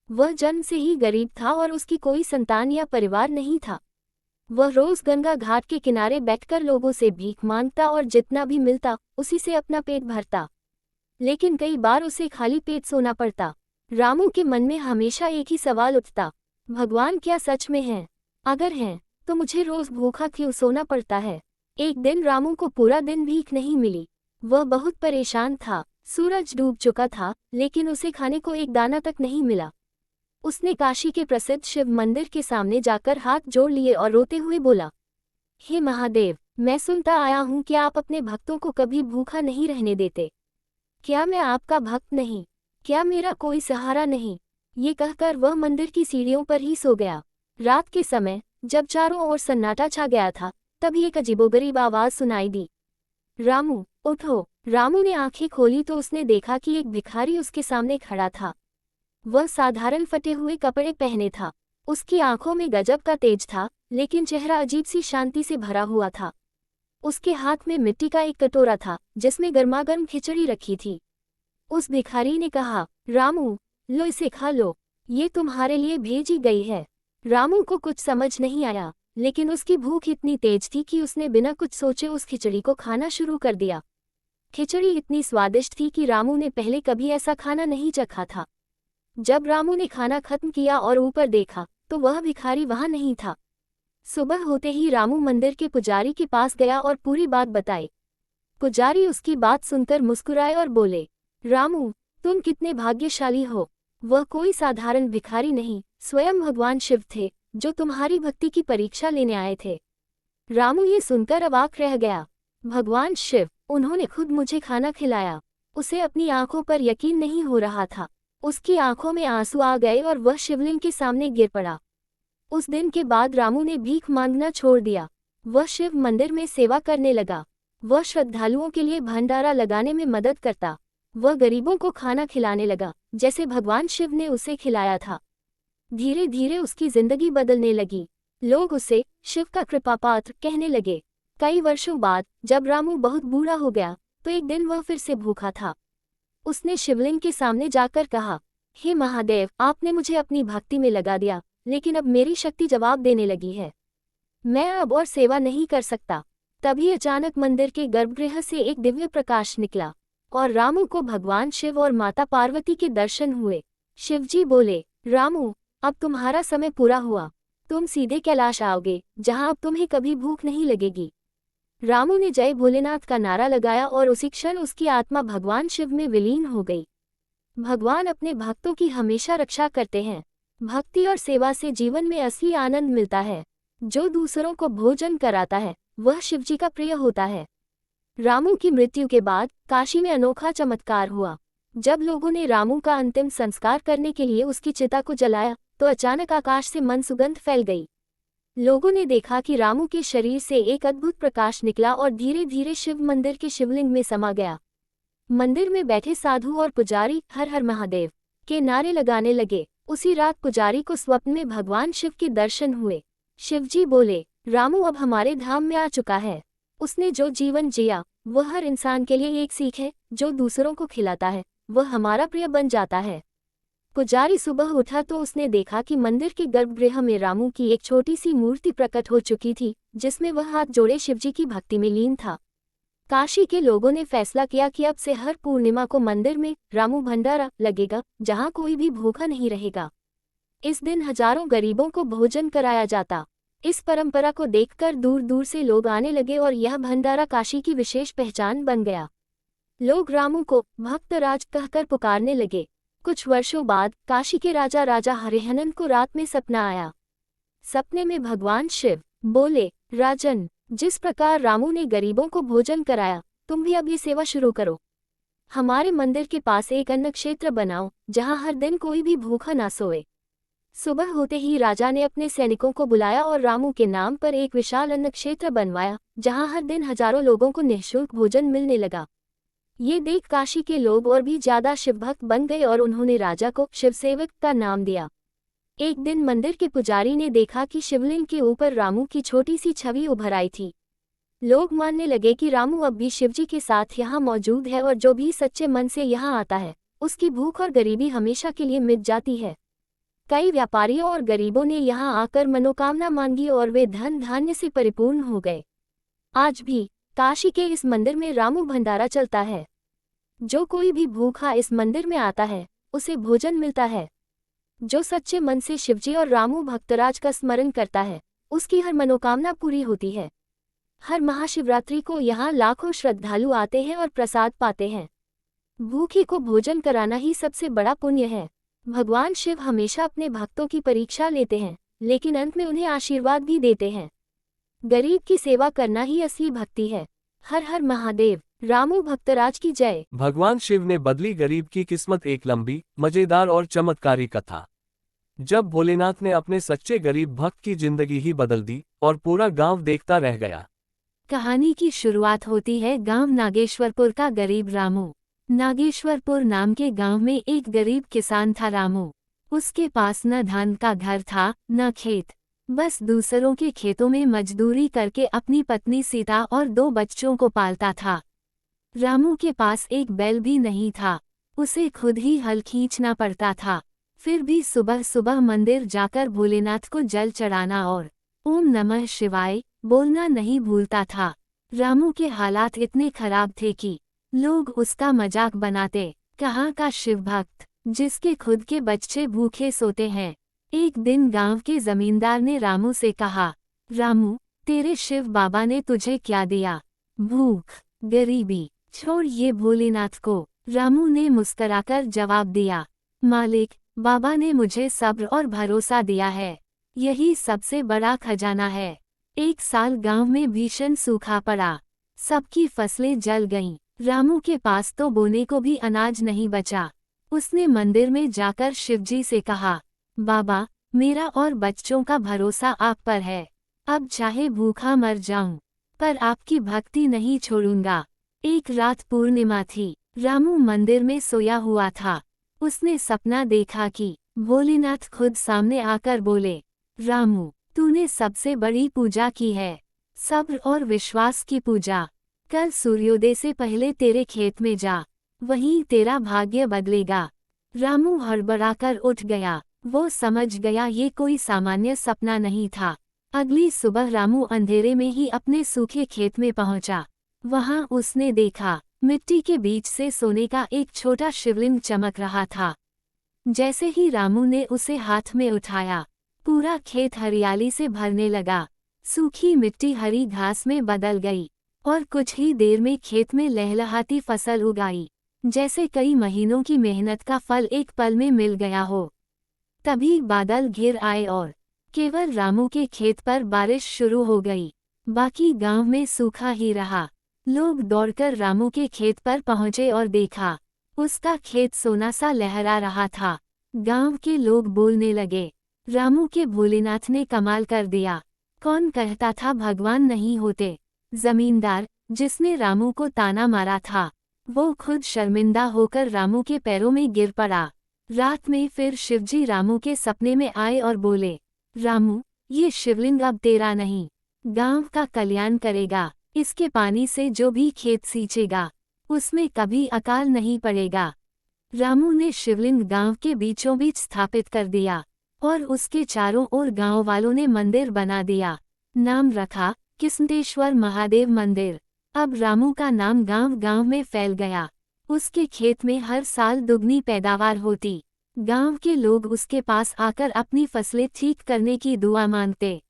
वह जन्म से ही गरीब था और उसकी कोई संतान या परिवार नहीं था। वह रोज गंगा घाट के किनारे बैठकर लोगों से भीख मांगता और जितना भी मिलता उसी से अपना पेट भरता। लेकिन कई बार उसे खाली पेट सोना पड़ता। रामू के मन में हमेशा एक ही सवाल उठता, भगवान क्या सच में हैं? अगर हैं तो मुझे रोज भूखा क्यों सोना पड़ता है? एक दिन रामू को पूरा दिन भीख नहीं मिली। वह बहुत परेशान था। सूरज डूब चुका था, लेकिन उसे खाने को एक दाना तक नहीं मिला। उसने काशी के प्रसिद्ध शिव मंदिर के सामने जाकर हाथ जोड़ लिए और रोते हुए बोला, हे महादेव, मैं सुनता आया हूँ कि आप अपने भक्तों को कभी भूखा नहीं रहने देते। क्या मैं आपका भक्त नहीं? क्या मेरा कोई सहारा नहीं? ये कहकर वह मंदिर की सीढ़ियों पर ही सो गया। रात के समय जब चारों ओर सन्नाटा छा गया था, तभी एक अजीबोगरीब आवाज सुनाई दी, रामू उठो। रामू ने आंखें खोली तो उसने देखा कि एक भिखारी उसके सामने खड़ा था। वह साधारण फटे हुए कपड़े पहने था। उसकी आंखों में गजब का तेज था, लेकिन चेहरा अजीब सी शांति से भरा हुआ था। उसके हाथ में मिट्टी का एक कटोरा था जिसमें गर्मागर्म खिचड़ी रखी थी। उस भिखारी ने कहा, रामू, लो इसे खा लो, ये तुम्हारे लिए भेजी गई है। रामू को कुछ समझ नहीं आया, लेकिन उसकी भूख इतनी तेज थी कि उसने बिना कुछ सोचे उस खिचड़ी को खाना शुरू कर दिया। खिचड़ी इतनी स्वादिष्ट थी कि रामू ने पहले कभी ऐसा खाना नहीं चखा था। जब रामू ने खाना खत्म किया और ऊपर देखा तो वह भिखारी वहां नहीं था। सुबह होते ही रामू मंदिर के पुजारी के पास गया और पूरी बात बताई। पुजारी उसकी बात सुनकर मुस्कुराए और बोले, रामू, तुम कितने भाग्यशाली हो। वह कोई साधारण भिखारी नहीं, स्वयं भगवान शिव थे जो तुम्हारी भक्ति की परीक्षा लेने आए थे। रामू ये सुनकर अवाक रह गया। भगवान शिव, उन्होंने खुद मुझे खाना खिलाया। उसे अपनी आंखों पर यकीन नहीं हो रहा था। उसकी आंखों में आंसू आ गए और वह शिवलिंग के सामने गिर पड़ा। उस दिन के बाद रामू ने भीख मांगना छोड़ दिया। वह शिव मंदिर में सेवा करने लगा। वह श्रद्धालुओं के लिए भंडारा लगाने में मदद करता। वह गरीबों को खाना खिलाने लगा जैसे भगवान शिव ने उसे खिलाया था। धीरे धीरे उसकी जिंदगी बदलने लगी। लोग उसे शिव का कृपापात्र कहने लगे। कई वर्षों बाद जब रामू बहुत बूढ़ा हो गया तो एक दिन वह फिर से भूखा था। उसने शिवलिंग के सामने जाकर कहा, हे महादेव, आपने मुझे अपनी भक्ति में लगा दिया, लेकिन अब मेरी शक्ति जवाब देने लगी है। मैं अब और सेवा नहीं कर सकता। तभी अचानक मंदिर के गर्भगृह से एक दिव्य प्रकाश निकला और रामू को भगवान शिव और माता पार्वती के दर्शन हुए। शिवजी बोले, रामू, अब तुम्हारा समय पूरा हुआ। तुम सीधे कैलाश आओगे, जहां अब तुम्हें कभी भूख नहीं लगेगी। रामू ने जय भोलेनाथ का नारा लगाया और उसी क्षण उसकी आत्मा भगवान शिव में विलीन हो गई। भगवान अपने भक्तों की हमेशा रक्षा करते हैं। भक्ति और सेवा से जीवन में असली आनंद मिलता है। जो दूसरों को भोजन कराता है वह शिवजी का प्रिय होता है। रामू की मृत्यु के बाद काशी में अनोखा चमत्कार हुआ। जब लोगों ने रामू का अंतिम संस्कार करने के लिए उसकी चिता को जलाया तो अचानक आकाश से मन सुगंध फैल गई। लोगों ने देखा कि रामू के शरीर से एक अद्भुत प्रकाश निकला और धीरे धीरे शिव मंदिर के शिवलिंग में समा गया। मंदिर में बैठे साधु और पुजारी हर हर महादेव के नारे लगाने लगे। उसी रात पुजारी को स्वप्न में भगवान शिव के दर्शन हुए। शिवजी बोले, रामू अब हमारे धाम में आ चुका है। उसने जो जीवन जिया वह हर इंसान के लिए एक सीख है। जो दूसरों को खिलाता है वह हमारा प्रिय बन जाता है। पुजारी सुबह उठा तो उसने देखा कि मंदिर के गर्भगृह में रामू की एक छोटी सी मूर्ति प्रकट हो चुकी थी, जिसमें वह हाथ जोड़े शिवजी की भक्ति में लीन था। काशी के लोगों ने फैसला किया कि अब से हर पूर्णिमा को मंदिर में रामू भंडारा लगेगा, जहां कोई भी भूखा नहीं रहेगा। इस दिन हजारों गरीबों को भोजन कराया जाता। इस परंपरा को देखकर दूर दूर से लोग आने लगे और यह भंडारा काशी की विशेष पहचान बन गया। लोग रामू को भक्तराज कहकर पुकारने लगे। कुछ वर्षों बाद काशी के राजा हरिहनन को रात में सपना आया। सपने में भगवान शिव बोले, राजन, जिस प्रकार रामू ने गरीबों को भोजन कराया, तुम भी अब ये सेवा शुरू करो। हमारे मंदिर के पास एक अन्न क्षेत्र बनाओ, जहां हर दिन कोई भी भूखा ना सोए। सुबह होते ही राजा ने अपने सैनिकों को बुलाया और रामू के नाम पर एक विशाल अन्न क्षेत्र बनवाया, जहां हर दिन हजारों लोगों को निःशुल्क भोजन मिलने लगा। ये देख काशी के लोग और भी ज्यादा शिवभक्त बन गए और उन्होंने राजा को शिवसेवक का नाम दिया। एक दिन मंदिर के पुजारी ने देखा कि शिवलिंग के ऊपर रामू की छोटी सी छवि उभर आई थी। लोग मानने लगे कि रामू अब भी शिवजी के साथ यहाँ मौजूद है और जो भी सच्चे मन से यहाँ आता है, उसकी भूख और गरीबी हमेशा के लिए मिट जाती है। कई व्यापारियों और गरीबों ने यहाँ आकर मनोकामना मांगी और वे धन धान्य से परिपूर्ण हो गए। आज भी काशी के इस मंदिर में रामू भंडारा चलता है। जो कोई भी भूखा इस मंदिर में आता है, उसे भोजन मिलता है। जो सच्चे मन से शिवजी और रामू भक्तराज का स्मरण करता है, उसकी हर मनोकामना पूरी होती है। हर महाशिवरात्रि को यहाँ लाखों श्रद्धालु आते हैं और प्रसाद पाते हैं। भूखे को भोजन कराना ही सबसे बड़ा पुण्य है। भगवान शिव हमेशा अपने भक्तों की परीक्षा लेते हैं, लेकिन अंत में उन्हें आशीर्वाद भी देते हैं। गरीब की सेवा करना ही असली भक्ति है। हर हर महादेव। रामू भक्तराज की जय।
भगवान शिव ने बदली गरीब की किस्मत। एक लंबी, मजेदार और चमत्कारी कथा। जब भोलेनाथ ने अपने सच्चे गरीब भक्त की जिंदगी ही बदल दी और पूरा गांव देखता रह गया।
कहानी की शुरुआत होती है गांव नागेश्वरपुर का गरीब रामू। नागेश्वरपुर नाम के गांव में एक गरीब किसान था रामू। उसके पास न धान का घर था, न खेत। बस दूसरों के खेतों में मजदूरी करके अपनी पत्नी सीता और 2 बच्चों को पालता था। रामू के पास एक बैल भी नहीं था, उसे खुद ही हल खींचना पड़ता था। फिर भी सुबह सुबह मंदिर जाकर भोलेनाथ को जल चढ़ाना और ओम नमः शिवाय बोलना नहीं भूलता था। रामू के हालात इतने खराब थे कि लोग उसका मजाक बनाते। कहाँ का शिवभक्त, जिसके खुद के बच्चे भूखे सोते हैं। एक दिन गांव के जमींदार ने रामू से कहा, रामू, तेरे शिव बाबा ने तुझे क्या दिया? भूख, गरीबी, छोड़ ये भोलेनाथ को। रामू ने मुस्कराकर जवाब दिया, मालिक, बाबा ने मुझे सब्र और भरोसा दिया है। यही सबसे बड़ा खजाना है। एक साल गांव में भीषण सूखा पड़ा, सबकी फसलें जल गईं। रामू के पास तो बोने को भी अनाज नहीं बचा। उसने मंदिर में जाकर शिवजी से कहा, बाबा, मेरा और बच्चों का भरोसा आप पर है। अब चाहे भूखा मर जाऊं, पर आपकी भक्ति नहीं छोड़ूंगा। एक रात पूर्णिमा थी। रामू मंदिर में सोया हुआ था। उसने सपना देखा कि भोलेनाथ खुद सामने आकर बोले, रामू, तूने सबसे बड़ी पूजा की है, सब्र और विश्वास की पूजा। कल सूर्योदय से पहले तेरे खेत में जा, वहीं तेरा भाग्य बदलेगा। रामू हड़बड़ाकर उठ गया। वो समझ गया ये कोई सामान्य सपना नहीं था। अगली सुबह रामू अंधेरे में ही अपने सूखे खेत में पहुंचा। वहां उसने देखा, मिट्टी के बीच से सोने का एक छोटा शिवलिंग चमक रहा था। जैसे ही रामू ने उसे हाथ में उठाया, पूरा खेत हरियाली से भरने लगा। सूखी मिट्टी हरी घास में बदल गई और कुछ ही देर में खेत में लहलहाती फसल उगाई, जैसे कई महीनों की मेहनत का फल एक पल में मिल गया हो। तभी बादल घिर आए और केवल रामू के खेत पर बारिश शुरू हो गई। बाकी गांव में सूखा ही रहा। लोग दौड़कर रामू के खेत पर पहुंचे और देखा, उसका खेत सोना सा लहरा रहा था। गांव के लोग बोलने लगे, रामू के भोलेनाथ ने कमाल कर दिया। कौन कहता था भगवान नहीं होते। जमींदार, जिसने रामू को ताना मारा था, वो खुद शर्मिंदा होकर रामू के पैरों में गिर पड़ा। रात में फिर शिवजी रामू के सपने में आए और बोले, रामू, ये शिवलिंग अब तेरा नहीं, गांव का कल्याण करेगा। इसके पानी से जो भी खेत सींचेगा, उसमें कभी अकाल नहीं पड़ेगा। रामू ने शिवलिंग गांव के बीचों बीच स्थापित कर दिया और उसके चारों ओर गांव वालों ने मंदिर बना दिया। नाम रखा किस्मतेश्वर महादेव मंदिर। अब रामू का नाम गांव गांव में फैल गया। उसके खेत में हर साल दुगनी पैदावार होती। गांव के लोग उसके पास आकर अपनी फसलें ठीक करने की दुआ मांगते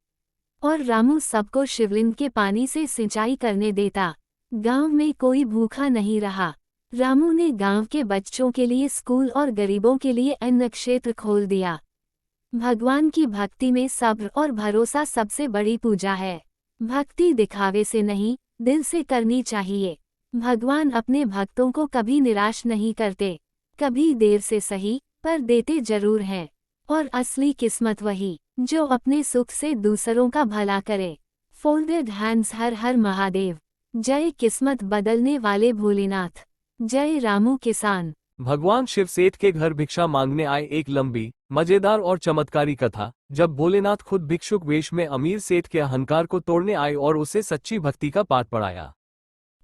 और रामू सबको शिवलिंग के पानी से सिंचाई करने देता। गांव में कोई भूखा नहीं रहा। रामू ने गांव के बच्चों के लिए स्कूल और गरीबों के लिए अन्न क्षेत्र खोल दिया। भगवान की भक्ति में सब्र और भरोसा सबसे बड़ी पूजा है। भक्ति दिखावे से नहीं, दिल से करनी चाहिए। भगवान अपने भक्तों को कभी निराश नहीं करते। कभी देर से सही, पर देते जरूर हैं। और असली किस्मत वही, जो अपने सुख से दूसरों का भला करे। Folded hands. हर हर महादेव। जय किस्मत बदलने वाले भोलेनाथ। जय रामू किसान।
भगवान शिव सेठ के घर भिक्षा मांगने आए। एक लंबी, मजेदार और चमत्कारी कथा। जब भोलेनाथ खुद भिक्षुक वेश में अमीर सेठ के अहंकार को तोड़ने आए और उसे सच्ची भक्ति का पाठ पढ़ाया।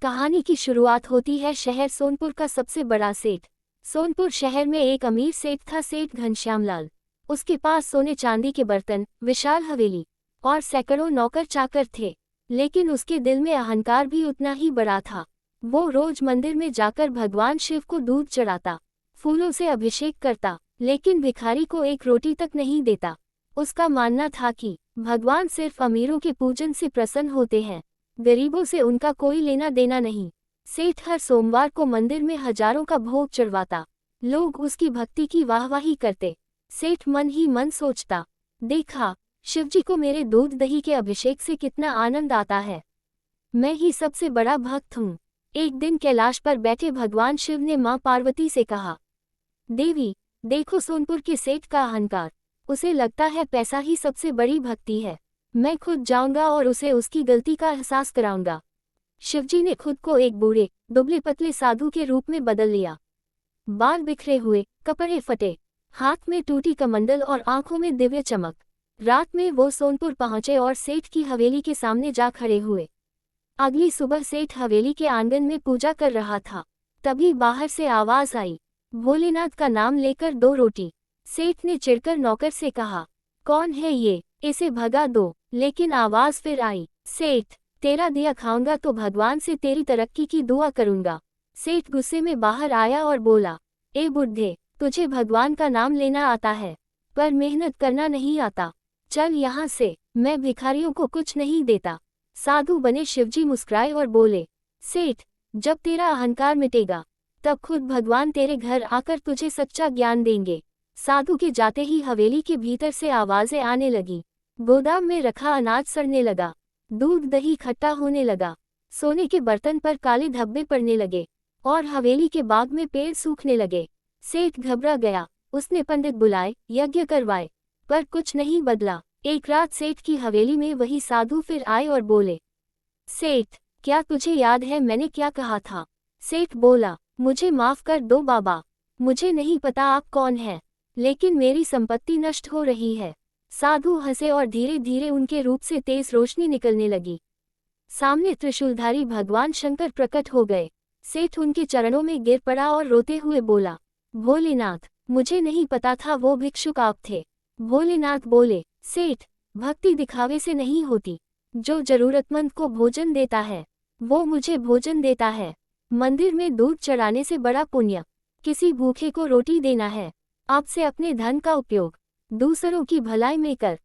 कहानी की शुरुआत होती है शहर सोनपुर का सबसे बड़ा सेठ। सोनपुर शहर में एक अमीर सेठ था, सेठ घनश्यामलाल। उसके पास सोने चांदी के बर्तन, विशाल हवेली और सैकड़ों नौकर चाकर थे। लेकिन उसके दिल में अहंकार भी उतना ही बड़ा था। वो रोज मंदिर में जाकर भगवान शिव को दूध चढ़ाता, फूलों से अभिषेक करता, लेकिन भिखारी को एक रोटी तक नहीं देता। उसका मानना था कि भगवान सिर्फ अमीरों के पूजन से प्रसन्न होते हैं, गरीबों से उनका कोई लेना देना नहीं। सेठ हर सोमवार को मंदिर में हजारों का भोग चढ़वाता। लोग उसकी भक्ति की वाहवाही करते। सेठ मन ही मन सोचता, देखा, शिवजी को मेरे दूध दही के अभिषेक से कितना आनंद आता है। मैं ही सबसे बड़ा भक्त हूँ। एक दिन कैलाश पर बैठे भगवान शिव ने मां पार्वती से कहा, देवी, देखो सोनपुर के सेठ का अहंकार। उसे लगता है पैसा ही सबसे बड़ी भक्ति है। मैं खुद जाऊंगा और उसे उसकी गलती का एहसास कराऊंगा। शिवजी ने खुद को एक बूढ़े, दुबले पतले साधु के रूप में बदल लिया। बाल बिखरे हुए, कपड़े फटे, हाथ में टूटी कमंडल और आंखों में दिव्य चमक। रात में वो सोनपुर पहुंचे और सेठ की हवेली के सामने जा खड़े हुए। अगली सुबह सेठ हवेली के आंगन में पूजा कर रहा था। तभी बाहर से आवाज आई, भोलेनाथ का नाम लेकर 2 रोटी। सेठ ने चिढ़कर नौकर से कहा, कौन है ये, इसे भगा दो। लेकिन आवाज फिर आई, सेठ, तेरा दिया खाऊंगा तो भगवान से तेरी तरक्की की दुआ करूंगा। सेठ गुस्से में बाहर आया और बोला, ए बुढ़े, तुझे भगवान का नाम लेना आता है, पर मेहनत करना नहीं आता। चल यहाँ से, मैं भिखारियों को कुछ नहीं देता। साधु बने शिवजी मुस्कुराए और बोले, सेठ, जब तेरा अहंकार मिटेगा, तब खुद भगवान तेरे घर आकर तुझे सच्चा ज्ञान देंगे। साधु के जाते ही हवेली के भीतर से आवाजें आने लगी। गोदाम में रखा अनाज सड़ने लगा, दूध दही खट्टा होने लगा, सोने के बर्तन पर काले धब्बे पड़ने लगे और हवेली के बाग में पेड़ सूखने लगे। सेठ घबरा गया। उसने पंडित बुलाए, यज्ञ करवाए, पर कुछ नहीं बदला। एक रात सेठ की हवेली में वही साधु फिर आए और बोले, सेठ, क्या तुझे याद है मैंने क्या कहा था? सेठ बोला, मुझे माफ कर दो बाबा, मुझे नहीं पता आप कौन हैं, लेकिन मेरी संपत्ति नष्ट हो रही है। साधु हंसे और धीरे धीरे उनके रूप से तेज रोशनी निकलने लगी। सामने त्रिशूलधारी भगवान शंकर प्रकट हो गए। सेठ उनके चरणों में गिर पड़ा और रोते हुए बोला, भोलेनाथ, मुझे नहीं पता था वो भिक्षुक आप थे। भोलेनाथ बोले, सेठ, भक्ति दिखावे से नहीं होती। जो जरूरतमंद को भोजन देता है, वो मुझे भोजन देता है। मंदिर में दूध चढ़ाने से बड़ा पुण्य किसी भूखे को रोटी देना है। आपसे अपने धन का उपयोग दूसरों की भलाई में कर।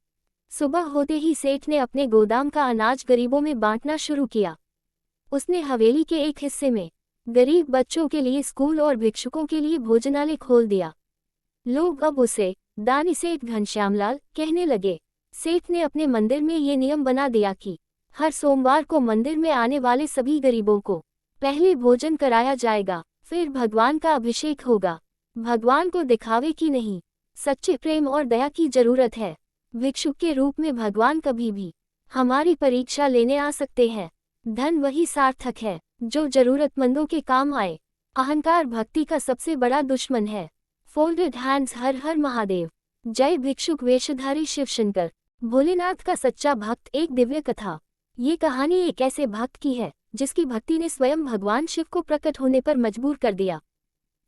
सुबह होते ही सेठ ने अपने गोदाम का अनाज गरीबों में बांटना शुरू किया। उसने हवेली के एक हिस्से में गरीब बच्चों के लिए स्कूल और भिक्षुकों के लिए भोजनालय खोल दिया। लोग अब उसे दानी सेठ घनश्यामलाल कहने लगे। सेठ ने अपने मंदिर में ये नियम बना दिया कि हर सोमवार को मंदिर में आने वाले सभी गरीबों को पहले भोजन कराया जाएगा, फिर भगवान का अभिषेक होगा। भगवान को दिखावे की नहीं, सच्चे प्रेम और दया की जरूरत है। भिक्षुक के रूप में भगवान कभी भी हमारी परीक्षा लेने आ सकते हैं। धन वही सार्थक है जो जरूरतमंदों के काम आए। अहंकार भक्ति का सबसे बड़ा दुश्मन है। Folded hands. हर हर महादेव। जय भिक्षुक वेशधारी शिवशंकर। भोलेनाथ का सच्चा भक्त। एक दिव्य कथा। ये कहानी एक ऐसे भक्त की है जिसकी भक्ति ने स्वयं भगवान शिव को प्रकट होने पर मजबूर कर दिया।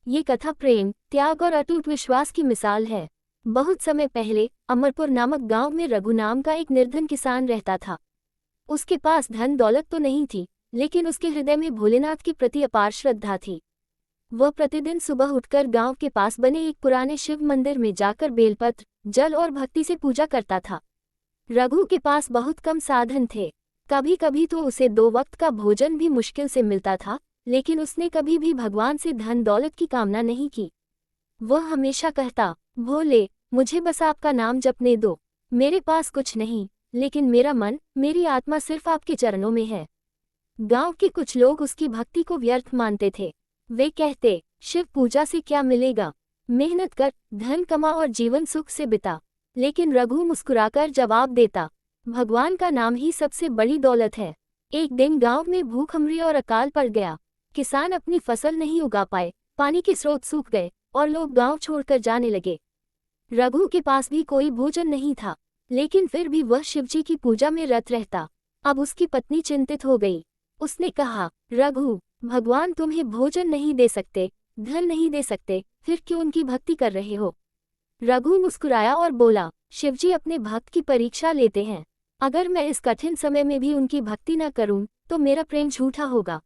ये कथा प्रेम, त्याग और अटूट विश्वास की मिसाल है। बहुत समय पहले अमरपुर नामक गांव में रघु नाम का एक निर्धन किसान रहता था। उसके पास धन दौलत तो नहीं थी, लेकिन उसके हृदय में भोलेनाथ के प्रति अपार श्रद्धा थी। वह प्रतिदिन सुबह उठकर गांव के पास बने एक पुराने शिव मंदिर में जाकर बेलपत्र, जल और भक्ति से पूजा करता था। रघु के पास बहुत कम साधन थे। कभी कभी तो उसे 2 वक्त का भोजन भी मुश्किल से मिलता था, लेकिन उसने कभी भी भगवान से धन दौलत की कामना नहीं की। वह हमेशा कहता, भोले, मुझे बस आपका नाम जपने दो। मेरे पास कुछ नहीं, लेकिन मेरा मन, मेरी आत्मा सिर्फ आपके चरणों में है। गांव के कुछ लोग उसकी भक्ति को व्यर्थ मानते थे। वे कहते, शिव पूजा से क्या मिलेगा, मेहनत कर, धन कमा और जीवन सुख से बिता। लेकिन रघु मुस्कुराकर जवाब देता, भगवान का नाम ही सबसे बड़ी दौलत है। एक दिन गांव में भूखमरी और अकाल पड़ गया। किसान अपनी फसल नहीं उगा पाए, पानी के स्रोत सूख गए और लोग गांव छोड़कर जाने लगे। रघु के पास भी कोई भोजन नहीं था, लेकिन फिर भी वह शिवजी की पूजा में रत रहता। अब उसकी पत्नी चिंतित हो गई। उसने कहा, रघु, भगवान तुम्हें भोजन नहीं दे सकते, धन नहीं दे सकते, फिर क्यों उनकी भक्ति कर रहे हो? रघु मुस्कुराया और बोला, शिवजी अपने भक्त की परीक्षा लेते हैं। अगर मैं इस कठिन समय में भी उनकी भक्ति न करूं, तो मेरा प्रेम झूठा होगा।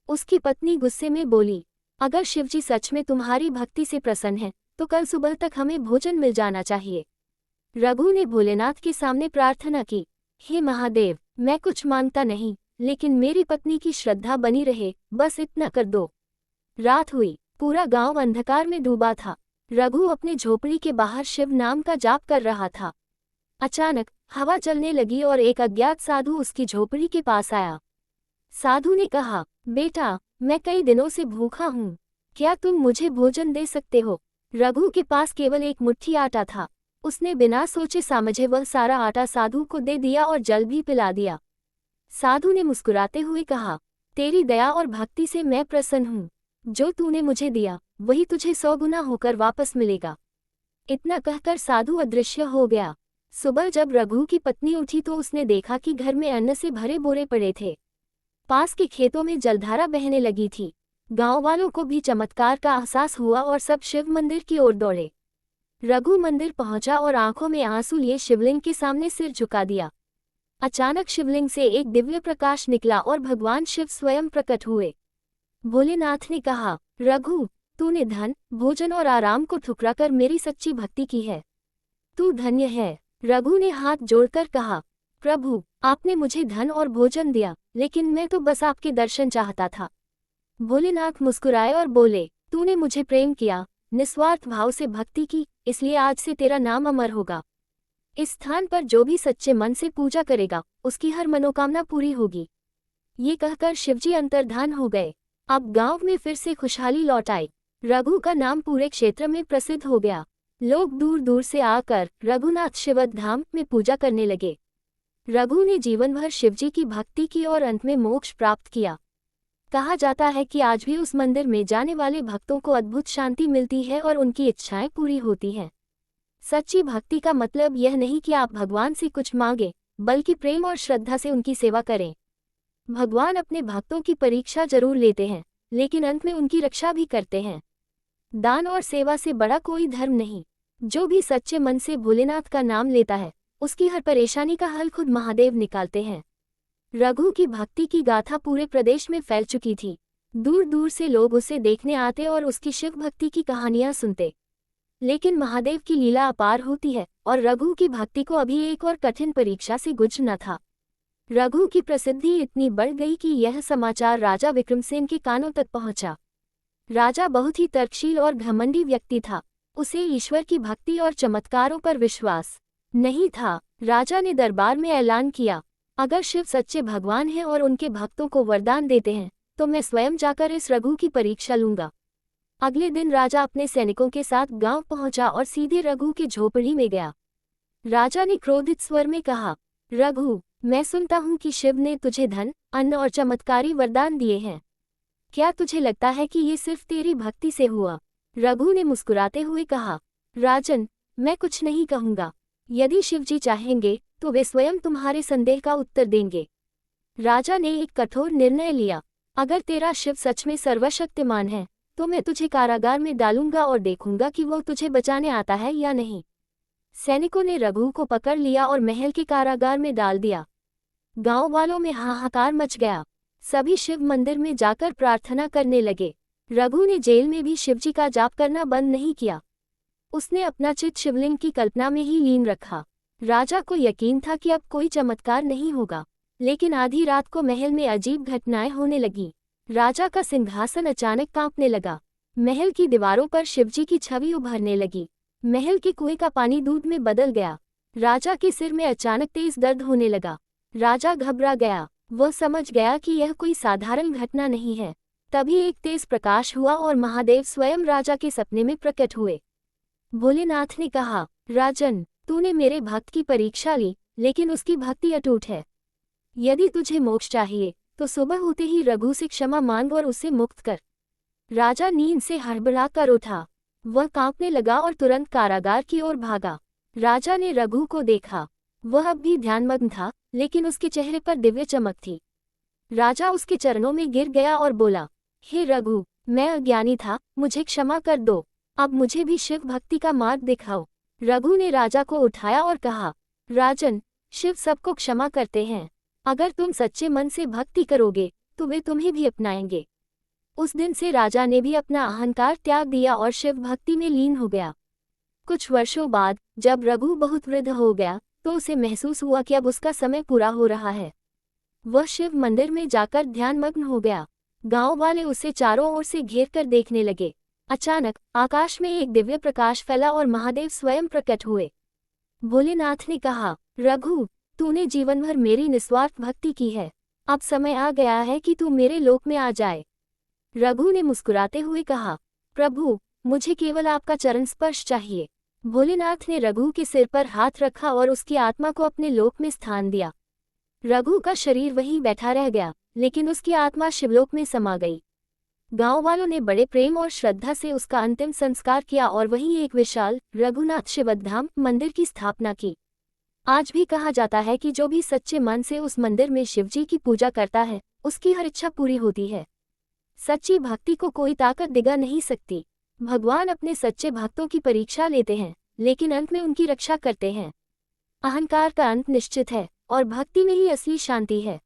उसकी पत्नी गुस्से में बोली, अगर शिवजी सच में तुम्हारी भक्ति से प्रसन्न हैं, तो कल सुबह तक हमें भोजन मिल जाना चाहिए। रघु ने भोलेनाथ के सामने प्रार्थना की, हे महादेव, मैं कुछ मांगता नहीं, लेकिन मेरी पत्नी की श्रद्धा बनी रहे, बस इतना कर दो। रात हुई। पूरा गांव अंधकार में डूबा था। रघु अपने झोपड़ी के बाहर शिव नाम का जाप कर रहा था। अचानक हवा चलने लगी और एक अज्ञात साधु उसकी झोपड़ी के पास आया। साधु ने कहा, बेटा, मैं कई दिनों से भूखा हूँ, क्या तुम मुझे भोजन दे सकते हो? रघु के पास केवल एक मुट्ठी आटा था। उसने बिना सोचे समझे वह सारा आटा साधु को दे दिया और जल भी पिला दिया। साधु ने मुस्कुराते हुए कहा, तेरी दया और भक्ति से मैं प्रसन्न हूँ। जो तूने मुझे दिया, वही तुझे 100 गुना होकर वापस मिलेगा। इतना कहकर साधु अदृश्य हो गया। सुबह जब रघु की पत्नी उठी तो उसने देखा कि घर में अन्न से भरे बोरे पड़े थे। पास के खेतों में जलधारा बहने लगी थी। गांव वालों को भी चमत्कार का एहसास हुआ और सब शिव मंदिर की ओर दौड़े। रघु मंदिर पहुंचा और आंखों में आंसू लिए शिवलिंग के सामने सिर झुका दिया। अचानक शिवलिंग से एक दिव्य प्रकाश निकला और भगवान शिव स्वयं प्रकट हुए। भोलेनाथ ने कहा, रघु, तूने धन, भोजन और आराम को ठुकराकर मेरी सच्ची भक्ति की है। तू धन्य है। रघु ने हाथ जोड़कर कहा, प्रभु, आपने मुझे धन और भोजन दिया, लेकिन मैं तो बस आपके दर्शन चाहता था। भोलेनाथ मुस्कुराए और बोले, तूने मुझे प्रेम किया, निस्वार्थ भाव से भक्ति की, इसलिए आज से तेरा नाम अमर होगा। इस स्थान पर जो भी सच्चे मन से पूजा करेगा, उसकी हर मनोकामना पूरी होगी। ये कहकर शिवजी अंतर्धान हो गए। अब गांव में फिर से खुशहाली लौट आई। रघु का नाम पूरे क्षेत्र में प्रसिद्ध हो गया। लोग दूर दूर से आकर रघुनाथ शिवद धाम में पूजा करने लगे। रघु ने जीवन भर शिवजी की भक्ति की और अंत में मोक्ष प्राप्त किया। कहा जाता है कि आज भी उस मंदिर में जाने वाले भक्तों को अद्भुत शांति मिलती है और उनकी इच्छाएं पूरी होती हैं। सच्ची भक्ति का मतलब यह नहीं कि आप भगवान से कुछ मांगे, बल्कि प्रेम और श्रद्धा से उनकी सेवा करें। भगवान अपने भक्तों की परीक्षा जरूर लेते हैं, लेकिन अंत में उनकी रक्षा भी करते हैं। दान और सेवा से बड़ा कोई धर्म नहीं। जो भी सच्चे मन से भोलेनाथ का नाम लेता है, उसकी हर परेशानी का हल खुद महादेव निकालते हैं। रघु की भक्ति की गाथा पूरे प्रदेश में फैल चुकी थी। दूर दूर से लोग उसे देखने आते और उसकी शिव भक्ति की कहानियां सुनते। लेकिन महादेव की लीला अपार होती है और रघु की भक्ति को अभी एक और कठिन परीक्षा से गुजरना था। रघु की प्रसिद्धि इतनी बढ़ गई कि यह समाचार राजा विक्रमसेन के कानों तक पहुंचा। राजा बहुत ही तर्कशील और घमंडी व्यक्ति था। उसे ईश्वर की भक्ति और चमत्कारों पर विश्वास नहीं था। राजा ने दरबार में ऐलान किया, अगर शिव सच्चे भगवान हैं और उनके भक्तों को वरदान देते हैं तो मैं स्वयं जाकर इस रघु की परीक्षा लूंगा। अगले दिन राजा अपने सैनिकों के साथ गांव पहुंचा और सीधे रघु की झोपड़ी में गया। राजा ने क्रोधित स्वर में कहा, रघु, मैं सुनता हूं कि शिव ने तुझे धन, अन्न और चमत्कारी वरदान दिए हैं। क्या तुझे लगता है कि ये सिर्फ तेरी भक्ति से हुआ? रघु ने मुस्कुराते हुए कहा, राजन, मैं कुछ नहीं कहूंगा। यदि शिवजी चाहेंगे तो वे स्वयं तुम्हारे संदेह का उत्तर देंगे। राजा ने एक कठोर निर्णय लिया, अगर तेरा शिव सच में सर्वशक्तिमान है तो मैं तुझे कारागार में डालूंगा और देखूंगा कि वो तुझे बचाने आता है या नहीं। सैनिकों ने रघु को पकड़ लिया और महल के कारागार में डाल दिया। गांव वालों में हाहाकार मच गया। सभी शिव मंदिर में जाकर प्रार्थना करने लगे। रघु ने जेल में भी शिवजी का जाप करना बंद नहीं किया। उसने अपना चित्त शिवलिंग की कल्पना में ही लीन रखा। राजा को यकीन था कि अब कोई चमत्कार नहीं होगा, लेकिन आधी रात को महल में अजीब घटनाएं होने लगीं। राजा का सिंहासन अचानक कांपने लगा। महल की दीवारों पर शिवजी की छवि उभरने लगी। महल के कुएं का पानी दूध में बदल गया। राजा के सिर में अचानक तेज दर्द होने लगा। राजा घबरा गया। वह समझ गया कि यह कोई साधारण घटना नहीं है। तभी एक तेज प्रकाश हुआ और महादेव स्वयं राजा के सपने में प्रकट हुए। भोलेनाथ ने कहा, राजन, तूने मेरे भक्त की परीक्षा ली, लेकिन उसकी भक्ति अटूट है। यदि तुझे मोक्ष चाहिए तो सुबह होते ही रघु से क्षमा मांग और उसे मुक्त कर। राजा नींद से हड़बड़ा कर उठा। वह कांपने लगा और तुरंत कारागार की ओर भागा। राजा ने रघु को देखा। वह अब भी ध्यानमग्न था, लेकिन उसके चेहरे पर दिव्य चमक थी। राजा उसके चरणों में गिर गया और बोला, हे रघु, मैं अज्ञानी था, मुझे क्षमा कर दो। अब मुझे भी शिव भक्ति का मार्ग दिखाओ। रघु ने राजा को उठाया और कहा, राजन, शिव सबको क्षमा करते हैं। अगर तुम सच्चे मन से भक्ति करोगे तो वे तुम्हें भी अपनाएंगे। उस दिन से राजा ने भी अपना अहंकार त्याग दिया और शिव भक्ति में लीन हो गया। कुछ वर्षों बाद जब रघु बहुत वृद्ध हो गया तो उसे महसूस हुआ कि अब उसका समय पूरा हो रहा है। वह शिव मंदिर में जाकर ध्यानमग्न हो गया। गांव वाले उसे चारों ओर से घेर कर देखने लगे। अचानक आकाश में एक दिव्य प्रकाश फैला और महादेव स्वयं प्रकट हुए। भोलेनाथ ने कहा, रघु, तूने जीवन भर मेरी निस्वार्थ भक्ति की है। अब समय आ गया है कि तू मेरे लोक में आ जाए। रघु ने मुस्कुराते हुए कहा, प्रभु, मुझे केवल आपका चरण स्पर्श चाहिए। भोलेनाथ ने रघु के सिर पर हाथ रखा और उसकी आत्मा को अपने लोक में स्थान दिया। रघु का शरीर वहीं बैठा रह गया, लेकिन उसकी आत्मा शिवलोक में समा गई। गांव वालों ने बड़े प्रेम और श्रद्धा से उसका अंतिम संस्कार किया और वहीं एक विशाल रघुनाथ शिवधाम मंदिर की स्थापना की। आज भी कहा जाता है कि जो भी सच्चे मन से उस मंदिर में शिवजी की पूजा करता है, उसकी हर इच्छा पूरी होती है। सच्ची भक्ति को कोई ताकत दिगा नहीं सकती। भगवान अपने सच्चे भक्तों की परीक्षा लेते हैं, लेकिन अंत में उनकी रक्षा करते हैं। अहंकार का अंत निश्चित है और भक्ति में ही असली शांति है।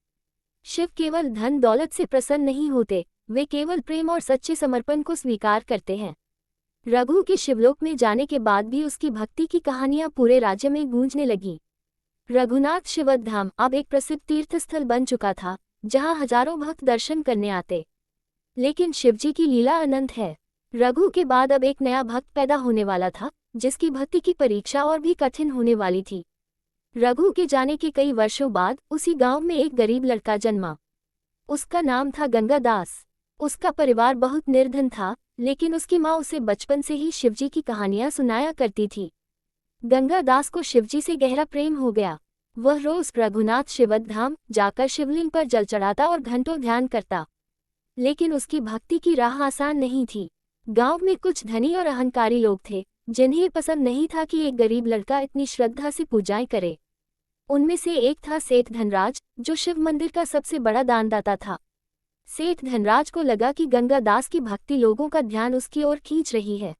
शिव केवल धन दौलत से प्रसन्न नहीं होते, वे केवल प्रेम और सच्चे समर्पण को स्वीकार करते हैं। रघु के शिवलोक में जाने के बाद भी उसकी भक्ति की कहानियां पूरे राज्य में गूंजने लगीं। रघुनाथ शिवधाम अब एक प्रसिद्ध तीर्थस्थल बन चुका था, जहां हजारों भक्त दर्शन करने आते। लेकिन शिवजी की लीला अनंत है। रघु के बाद अब एक नया भक्त पैदा होने वाला था, जिसकी भक्ति की परीक्षा और भी कठिन होने वाली थी। रघु के जाने के कई वर्षों बाद उसी गांव में एक गरीब लड़का जन्मा। उसका नाम था गंगादास। उसका परिवार बहुत निर्धन था, लेकिन उसकी माँ उसे बचपन से ही शिवजी की कहानियां सुनाया करती थी। गंगादास को शिवजी से गहरा प्रेम हो गया। वह रोज रघुनाथ शिवधाम जाकर शिवलिंग पर जल चढ़ाता और घंटों ध्यान करता। लेकिन उसकी भक्ति की राह आसान नहीं थी। गांव में कुछ धनी और अहंकारी लोग थे, जिन्हें पसंद नहीं था कि एक गरीब लड़का इतनी श्रद्धा से पूजाएं करे। उनमें से एक था सेठ धनराज, जो शिव मंदिर का सबसे बड़ा दानदाता था। सेठ धनराज को लगा कि गंगादास की भक्ति लोगों का ध्यान उसकी ओर खींच रही है।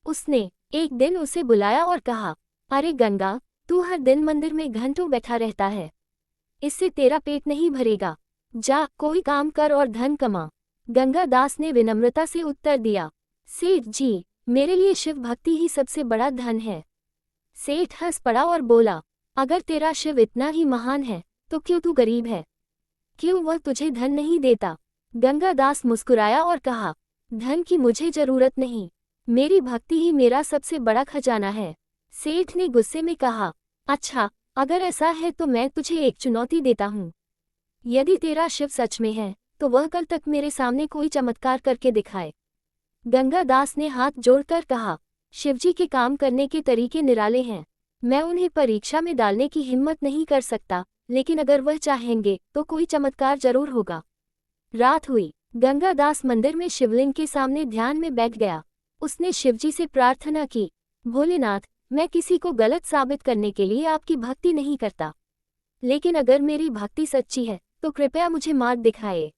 उसने एक दिन उसे बुलाया और कहा, अरे गंगा, तू हर दिन मंदिर में घंटों बैठा रहता है। इससे तेरा पेट नहीं भरेगा। जा, कोई काम कर और धन कमा। गंगादास ने विनम्रता से उत्तर दिया, सेठ जी, मेरे लिए शिव भक्ति ही सबसे बड़ा धन है। सेठ हंस पड़ा और बोला, अगर तेरा शिव इतना ही महान है तो क्यों तू गरीब है? क्यों वह तुझे धन नहीं देता? गंगादास मुस्कुराया और कहा, धन की मुझे जरूरत नहीं, मेरी भक्ति ही मेरा सबसे बड़ा खजाना है। सेठ ने गुस्से में कहा, अच्छा, अगर ऐसा है तो मैं तुझे एक चुनौती देता हूँ। यदि तेरा शिव सच में है तो वह कल तक मेरे सामने कोई चमत्कार करके दिखाए। गंगादास ने हाथ जोड़कर कहा, शिवजी के काम करने के तरीके निराले हैं। मैं उन्हें परीक्षा में डालने की हिम्मत नहीं कर सकता, लेकिन अगर वह चाहेंगे तो कोई चमत्कार जरूर होगा। रात हुई। गंगादास मंदिर में शिवलिंग के सामने ध्यान में बैठ गया। उसने शिवजी से प्रार्थना की, भोलेनाथ, मैं किसी को गलत साबित करने के लिए आपकी भक्ति नहीं करता, लेकिन अगर मेरी भक्ति सच्ची है तो कृपया मुझे मार्ग दिखाए।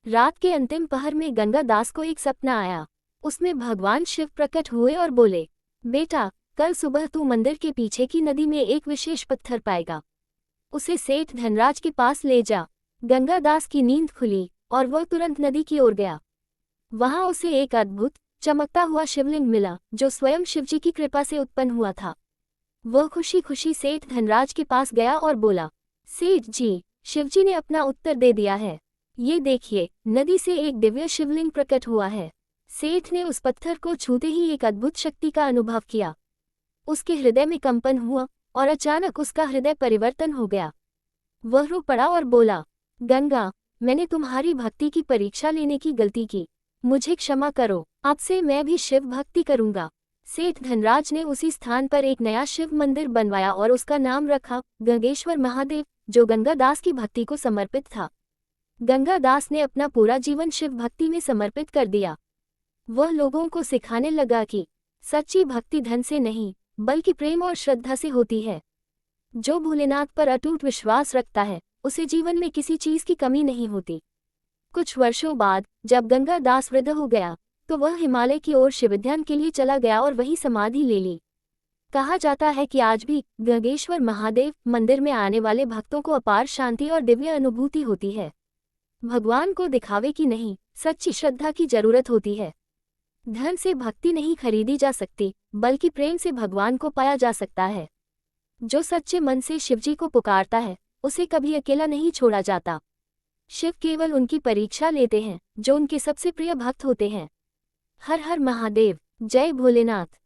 रात के अंतिम पहर में गंगादास को एक सपना आया। उसमें भगवान शिव प्रकट हुए और बोले, बेटा, कल सुबह तू मंदिर के पीछे की नदी में एक विशेष पत्थर पाएगा। उसे सेठ धनराज के पास ले जा। गंगादास की नींद खुली और वह तुरंत नदी की ओर गया। वहां उसे एक अद्भुत चमकता हुआ शिवलिंग मिला जो स्वयं शिवजी की कृपा से उत्पन्न हुआ था। वह खुशी खुशी सेठ धनराज के पास गया और बोला, सेठ जी, शिवजी ने अपना उत्तर दे दिया है। ये देखिए, नदी से एक दिव्य शिवलिंग प्रकट हुआ है। सेठ ने उस पत्थर को छूते ही एक अद्भुत शक्ति का अनुभव किया। उसके हृदय में कंपन हुआ और अचानक उसका हृदय परिवर्तन हो गया। वह रो पड़ा और बोला, गंगा, मैंने तुम्हारी भक्ति की परीक्षा लेने की गलती की, मुझे क्षमा करो। अब से मैं भी शिव भक्ति करूंगा। सेठ धनराज ने उसी स्थान पर एक नया शिव मंदिर बनवाया और उसका नाम रखा गंगेश्वर महादेव, जो गंगादास की भक्ति को समर्पित था। गंगादास ने अपना पूरा जीवन शिव भक्ति में समर्पित कर दिया। वह लोगों को सिखाने लगा कि सच्ची भक्ति धन से नहीं, बल्कि प्रेम और श्रद्धा से होती है। जो भोलेनाथ पर अटूट विश्वास रखता है, उसे जीवन में किसी चीज की कमी नहीं होती। कुछ वर्षों बाद जब गंगादास वृद्ध हो गया तो वह हिमालय की ओर शिवध्यान के लिए चला गया और वहीं समाधि ले ली। कहा जाता है कि आज भी गंगेश्वर महादेव मंदिर में आने वाले भक्तों को अपार शांति और दिव्य अनुभूति होती है। भगवान को दिखावे की नहीं, सच्ची श्रद्धा की जरूरत होती है। धन से भक्ति नहीं खरीदी जा सकती, बल्कि प्रेम से भगवान को पाया जा सकता है। जो सच्चे मन से शिवजी को पुकारता है, उसे कभी अकेला नहीं छोड़ा जाता। शिव केवल उनकी परीक्षा लेते हैं जो उनके सबसे प्रिय भक्त होते हैं। हर हर महादेव, जय भोलेनाथ।